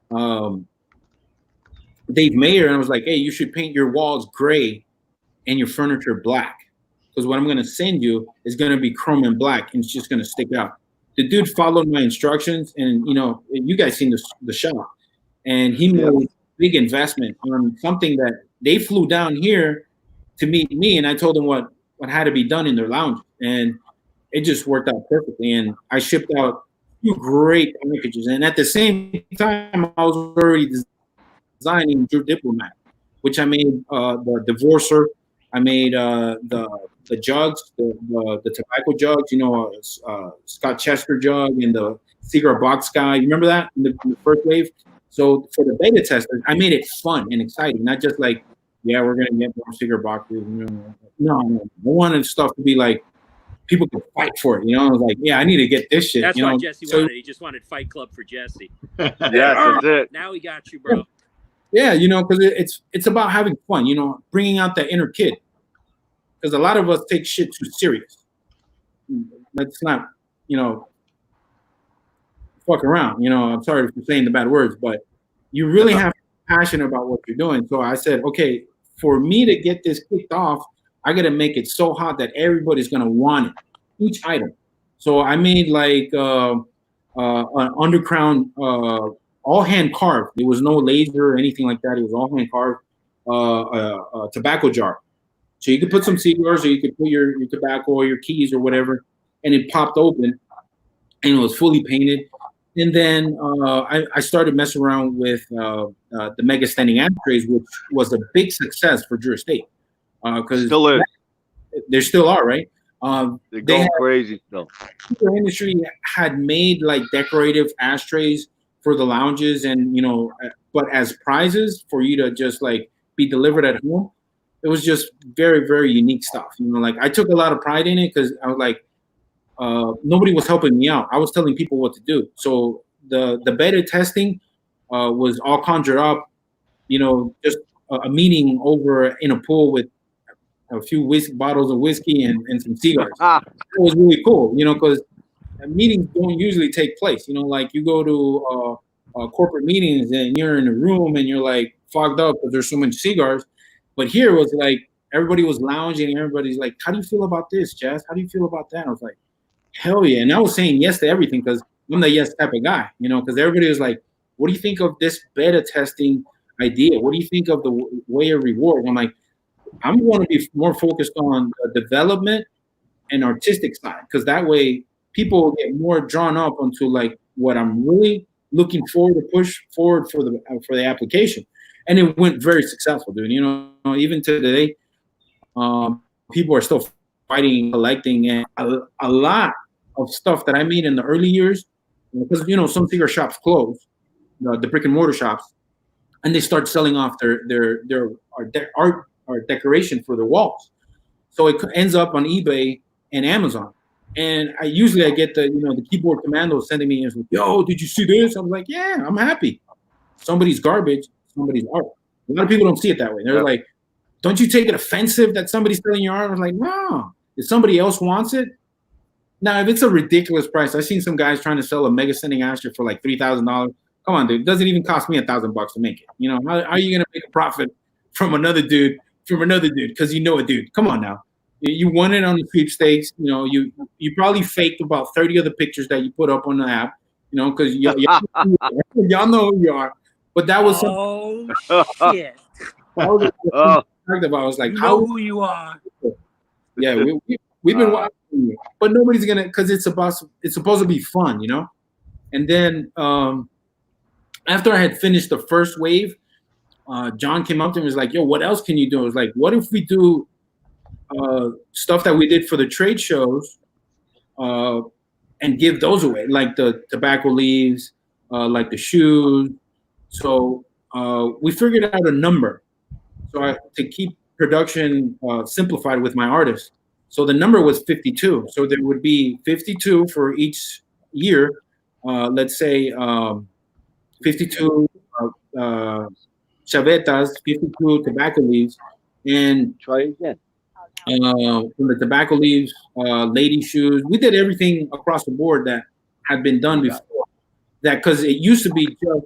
Mayer, and I was like, hey, you should paint your walls gray and your furniture black, because what I'm going to send you is going to be chrome and black, and it's just going to stick out. The dude followed my instructions, and you guys seen the shop, and he made a big investment on something that they flew down here to meet me, and I told them what had to be done in their lounge, and it just worked out perfectly. And I shipped out 2 great packages, and at the same time, I was already designing Drew Diplomat, which I made the divorcer. I made the jugs, the tobacco jugs, Scott Chester jug and the Cigar box guy. You remember that in the first wave? So for the beta testers, I made it fun and exciting, not just like, yeah, we're gonna get more Cigar boxes. No, I wanted stuff to be like people could fight for it. I was like, yeah, I need to get this shit. That's what Jessi wanted. He just wanted Fight Club for Jessi. Yes, that's it. Now he got you, bro. Yeah, because it's about having fun. Bringing out that inner kid. Because a lot of us take shit too serious. Let's not, fuck around. I'm sorry for saying the bad words, but you really have to be passionate about what you're doing. So I said, okay, for me to get this kicked off, I got to make it so hot that everybody's going to want it, each item. So I made like an underground, all hand carved. There was no laser or anything like that. It was all hand carved tobacco jar. So you could put some cigars, or you could put your tobacco or your keys or whatever, and it popped open, and it was fully painted. And then I started messing around with the mega standing ashtrays, which was a big success for Drew Estate. Because still is. There still are, right? They're going crazy still. The industry had made like decorative ashtrays for the lounges, and but as prizes for you to just like be delivered at home, it was just very, very unique stuff. Like I took a lot of pride in it, because I was like, nobody was helping me out. I was telling people what to do. So the beta testing was all conjured up, just a meeting over in a pool with a few bottles of whiskey and some cigars. It was really cool, because meetings don't usually take place. Like you go to corporate meetings and you're in a room and you're like fogged up because there's so many cigars. But here it was like everybody was lounging. Everybody's like, how do you feel about this, Jess? How do you feel about that? I was like, hell yeah. And I was saying yes to everything, because I'm the yes type of guy, because everybody was like, what do you think of this beta testing idea? What do you think of the way of reward? I'm like, I'm going to be more focused on the development and artistic side, because that way people get more drawn up onto like what I'm really looking forward to push forward for the application. And it went very successful, dude. Even today, people are still fighting, collecting, and a lot of stuff that I made in the early years, because some cigar shops close, the brick and mortar shops, and they start selling off their art or decoration for their walls. So it ends up on eBay and Amazon. And I get the keyboard commando sending me, like, yo, did you see this? I'm like, yeah, I'm happy. Somebody's garbage, somebody's art. A lot of people don't see it that way. They're like, don't you take it offensive that somebody's selling your art? I'm like, no. If somebody else wants it, now if it's a ridiculous price, I've seen some guys trying to sell a mega sending ashtray for like $3,000. Come on, dude. It doesn't even cost me $1,000 to make it. You know, how are you gonna make a profit from another dude because you know a dude? Come on now. You won it on the sweepstakes. You know, you probably faked about 30 of the pictures that you put up on the app. You know, because y'all know who you are. But that was shit. That was I was like, you know who you are. Yeah, we've been watching you, but nobody's gonna, because it's supposed to be fun, you know. And then after I had finished the first wave, John came up to me and was like, "Yo, what else can you do?" I was like, "What if we do stuff that we did for the trade shows, and give those away, like the tobacco leaves, like the shoes?" So we figured out a number, to keep production simplified with my artists. So the number was 52. So there would be 52 for each year. Let's say 52 chavetas, 52 tobacco leaves, and try again. From the tobacco leaves, lady shoes. We did everything across the board that had been done before. That because it used to be just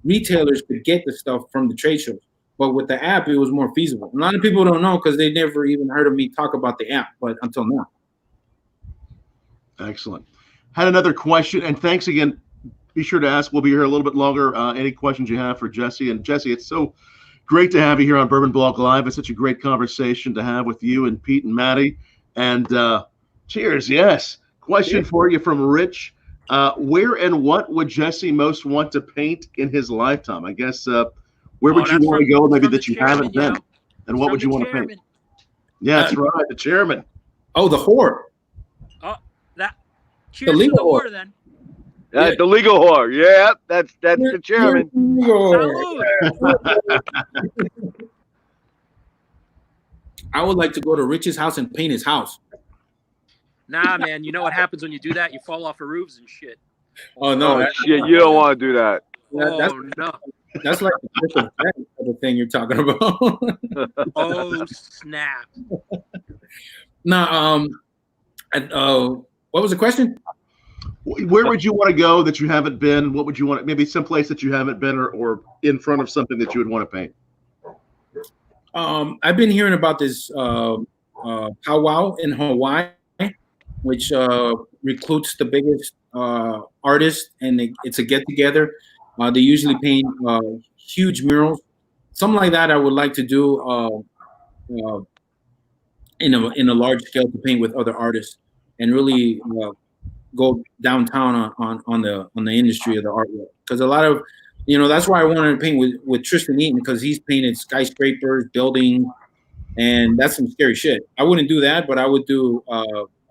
retailers could get the stuff from the trade shows. But with the app, it was more feasible. A lot of people don't know because they never even heard of me talk about the app, but until now. Excellent. Had another question, and thanks again. Be sure to ask. We'll be here a little bit longer. Any questions you have for Jessi. And Jessi, it's so great to have you here on Bourbon Blog Live. It's such a great conversation to have with you and Pete and Matty. And cheers, yes. Question for you from Rich. Where and what would Jessi most want to paint in his lifetime? I guess where would you want to go maybe that you haven't been? And what would you want to paint? Yeah, that's right, the chairman. Oh, the whore. Oh, that. Cheers the legal whore then. Yeah, the legal whore. Yeah, that's the chairman. I would like to go to Rich's house and paint his house. Nah, man. You know what happens when you do that? You fall off of roofs and shit. Oh no, shit! You don't want to do that. No. That's like the type of thing you're talking about. Oh snap! Now, what was the question? Where would you want to go that you haven't been? What would you want? Maybe someplace that you haven't been, or in front of something that you would want to paint. I've been hearing about this powwow in Hawaii, which recruits the biggest artists, and it's a get together. They usually paint huge murals, something like that. I would like to do in a large scale to paint with other artists and really go downtown on the industry of the artwork, because a lot of that's why I wanted to paint with Tristan Eaton, because he's painted skyscrapers, buildings, and that's some scary shit. I wouldn't do that, but I would do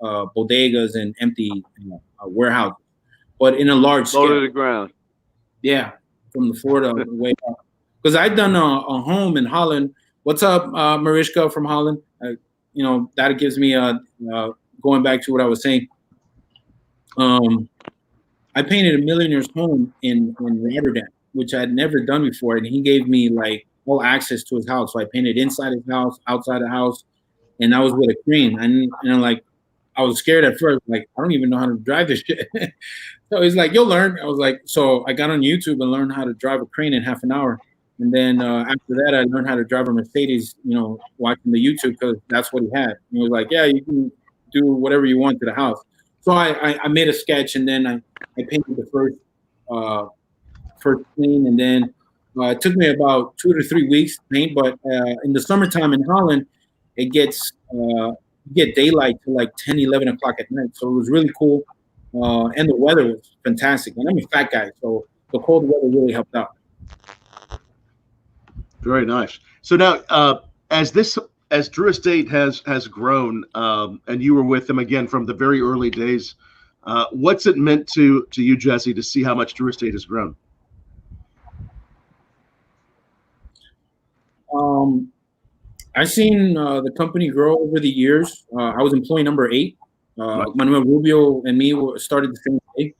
bodegas and empty warehouses, but in a large scale. Low to the ground. Yeah, from the floor to the way up. Because I've done a home in Holland. What's up, Mariska from Holland? That gives me going back to what I was saying. I painted a millionaire's home in Rotterdam, which I'd never done before, and he gave me like full access to his house. So I painted inside his house, outside the house, and I was with a crane. And I was scared at first, like I don't even know how to drive this shit. So he's like, "You'll learn." I was like, so I got on YouTube and learned how to drive a crane in half an hour. And then after that, I learned how to drive a Mercedes, watching the YouTube, because that's what he had. And he was like, "Yeah, you can do whatever you want to the house." So I made a sketch, and then I painted the first clean, and then it took me about 2 to 3 weeks to paint. But in the summertime in Holland, it gets you get daylight till like 10, 11 o'clock at night. So it was really cool. And the weather was fantastic. And I'm a fat guy, so the cold weather really helped out. Very nice. So now, as Drew Estate has grown, and you were with them again from the very early days, what's it meant to you, Jessi, to see how much Drew Estate has grown? I've seen the company grow over the years. I was employee number 8. Manuel Rubio and me started the same day.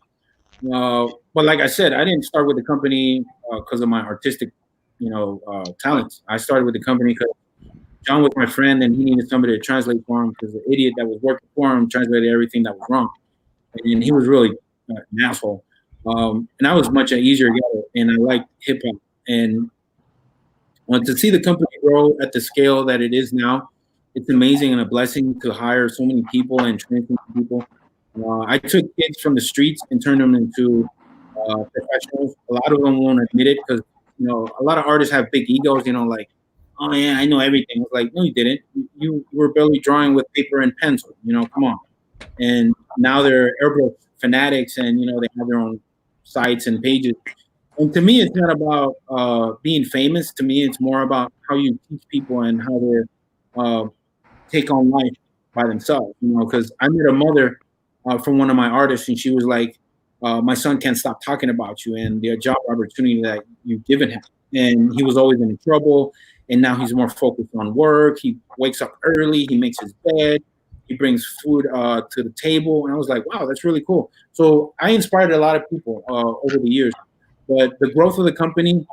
But like I said, I didn't start with the company because of my artistic, talents. I started with the company because John was my friend, and he needed somebody to translate for him because the idiot that was working for him translated everything that was wrong, and he was really an asshole. And I was much easier to get, and I liked hip hop. And to see the company grow at the scale that it is now, it's amazing and a blessing to hire so many people and train so many people. I took kids from the streets and turned them into professionals. A lot of them won't admit it because a lot of artists have big egos. Like, oh yeah, I know everything. It's like, no, you didn't. You were barely drawing with paper and pencil. Come on. And now they're airbrush fanatics, and they have their own sites and pages. And to me, it's not about being famous. To me, it's more about how you teach people and how they take on life by themselves. Because I met a mother from one of my artists, and she was like, my son can't stop talking about you and the job opportunity that you've given him. And he was always in trouble, and now he's more focused on work. He wakes up early. He makes his bed. He brings food to the table. And I was like, wow, that's really cool. So I inspired a lot of people over the years. But the growth of the company,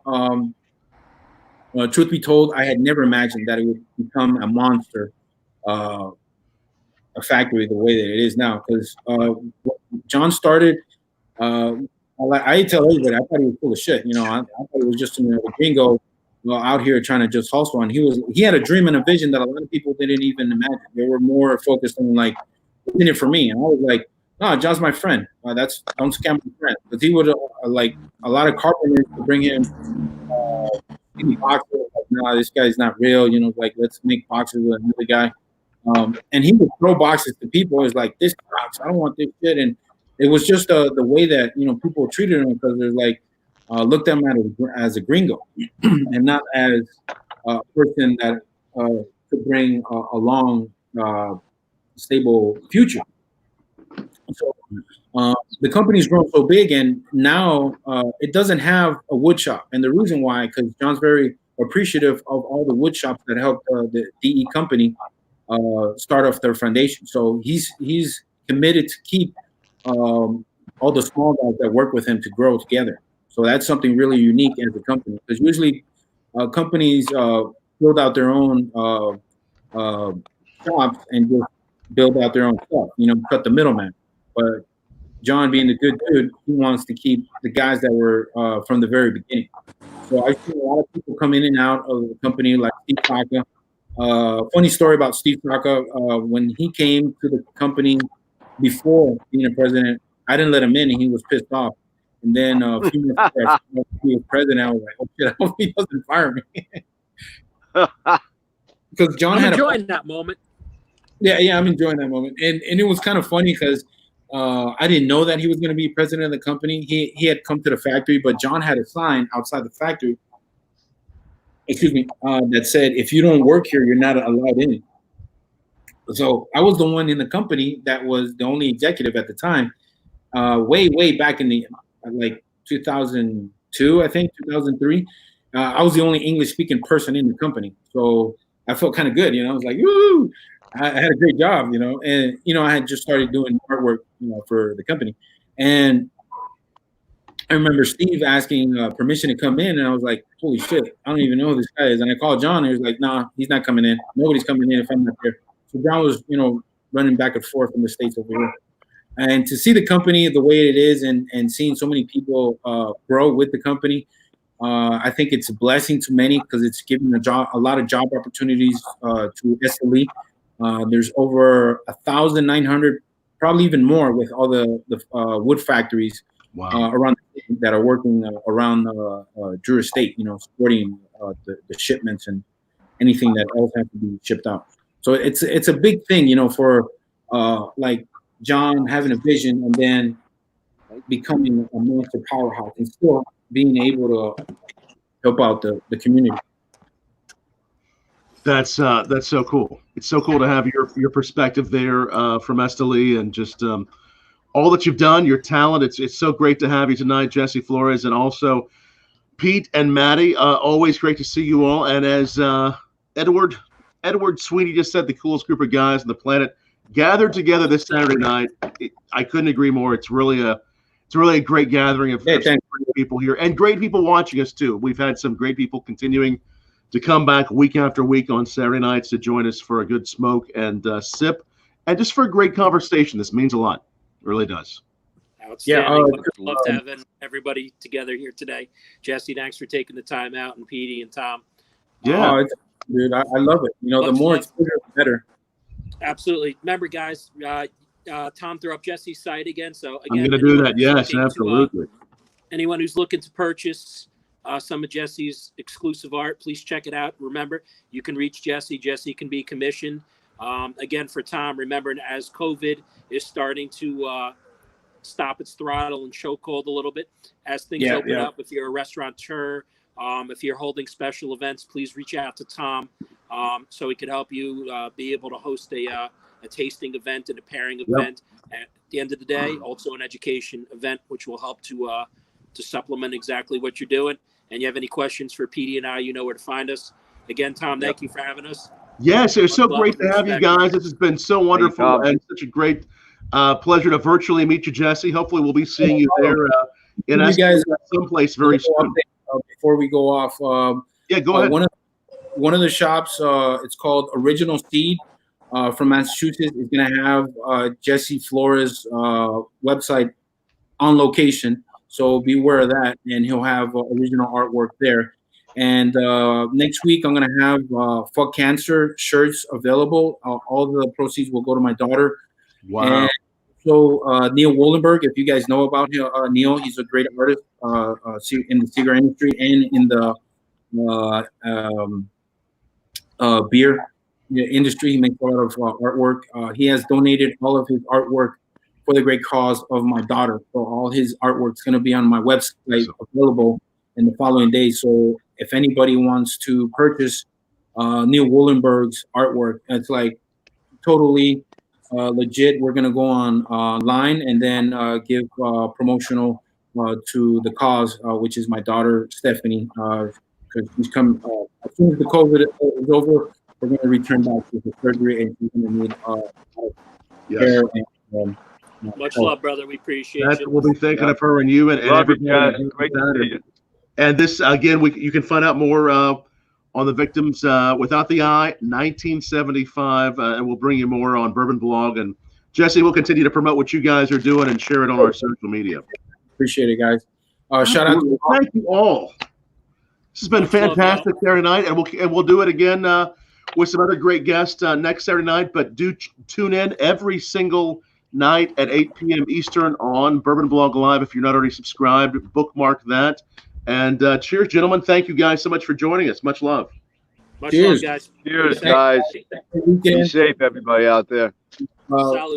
truth be told, I had never imagined that it would become a monster, a factory the way that it is now. Because John started, I tell everybody, I thought he was full of shit. I thought he was just a gringo out here trying to just hustle. And he had a dream and a vision that a lot of people didn't even imagine. They were more focused on like, what's in it for me? And I was like, no, John's my friend. Don't scam my friend. Because he would like a lot of carpenters to bring him boxes. Like, no, this guy's not real. Like, let's make boxes with another guy. And he would throw boxes to people. It was like, this box, I don't want this shit. And it was just the way that people treated him, because they're like looked at him as a gringo and not as a person that could bring a long, stable future. So the company's grown so big, and now it doesn't have a wood shop. And the reason why, because John's very appreciative of all the wood shops that helped the DE company start off their foundation. So he's committed to keep all the small guys that work with him to grow together. So that's something really unique as a company, because usually companies build out their own shops and just build out their own stuff, cut the middleman. But John, being the good dude, he wants to keep the guys that were from the very beginning. So I've seen a lot of people come in and out of the company, like Steve Saka. Funny story about Steve Saka. When he came to the company before being a president, I didn't let him in, and he was pissed off. And then a few minutes after he was president, I was like, oh shit, I hope he doesn't fire me. Because John I'm enjoying that moment. Yeah, I'm enjoying that moment. And it was kind of funny because I didn't know that he was going to be president of the company. He had come to the factory, but John had a sign outside the factory, that said, if you don't work here, you're not allowed in. So I was the one in the company that was the only executive at the time, way back in the like 2002, I think 2003. I was the only English-speaking person in the company, so I felt kind of good. I was like, woo! I had a great job, and I had just started doing artwork, for the company, and I remember Steve asking permission to come in, and I was like, holy shit, I don't even know who this guy is. And I called John, and he was like, nah, he's not coming in. Nobody's coming in if I'm not there. So John was, running back and forth from the States over here. And to see the company the way it is, and seeing so many people grow with the company, I think it's a blessing to many, because it's given a lot of job opportunities to SLE. There's over 1,900, probably even more, with all the wood factories around that are working around Drew Estate, supporting the shipments and anything that else has to be shipped out. So it's a big thing, for like John having a vision and then becoming a master powerhouse and still being able to help out the community. That's so cool. It's so cool to have your perspective there from Esteli, and just all that you've done, your talent. It's so great to have you tonight, Jessi Flores, and also Pete and Matty. Always great to see you all. And as Edward Sweeney just said, the coolest group of guys on the planet gathered together this Saturday night. I couldn't agree more. It's really a great gathering of people people here and great people watching us too. We've had some great people continuing to come back week after week on Saturday nights to join us for a good smoke and sip, and just for a great conversation. This means a lot. It really does. Outstanding. Love to have everybody together here today. Jesse, thanks for taking the time out, and Petey and Tom. Yeah, dude, I love it. You know, the more exposure, the better. Absolutely. Remember, guys, Tom threw up Jesse's site again. So again, I'm going to do that. Yes, absolutely. Anyone who's looking to purchase some of Jesse's exclusive art, please check it out. Remember, you can reach Jesse. Jesse can be commissioned. Again, for Tom, remember, as COVID is starting to stop its throttle and chokehold a little bit, as things open up, if you're a restaurateur, if you're holding special events, please reach out to Tom so he could help you be able to host a tasting event and a pairing event. At the end of the day, also an education event, which will help to supplement exactly what you're doing. And you have any questions for Petey and I, you know where to find us. Again, Tom, thank you for having us. Yes, it was so great to have you guys. This has been so wonderful and such a great pleasure to virtually meet you, Jesse. Hopefully, we'll be seeing you there in you guys someplace very soon. Before we go off, go ahead. One of the shops, it's called Original Seed from Massachusetts, is going to have Jessi Flores' website on location. So beware of that, and he'll have original artwork there. And next week, I'm going to have Fuck Cancer shirts available. All the proceeds will go to my daughter. Wow. And so Neil Wollenberg, if you guys know about him, Neil, he's a great artist in the cigar industry and in the beer industry. He makes a lot of artwork. He has donated all of his artwork for the great cause of my daughter. So all his artwork is going to be on my website available in the following days. So if anybody wants to purchase Neil Wollenberg's artwork, it's like totally legit. We're going to go online and then give promotional to the cause, which is my daughter, Stephanie, because she's come as soon as the COVID is over, we're going to return back to the surgery, and she's going to need care and much love, brother. We appreciate you. We'll be thinking of her and you and everybody. Great to see you. And this, again, you can find out more on the victims without the eye, 1975, and we'll bring you more on BourbonBlog. And Jesse, we'll continue to promote what you guys are doing and share it on our social media. Appreciate it, guys. Shout out to thank you all. This has been fantastic Saturday night, and we'll do it again with some other great guests next Saturday night. But do tune in every single night at 8 p.m. Eastern on BourbonBlog Live. If you're not already subscribed, bookmark that. And cheers, gentlemen. Thank you guys so much for joining us. Much love. Much love, guys. Cheers, guys. Be safe, everybody out there. Salud.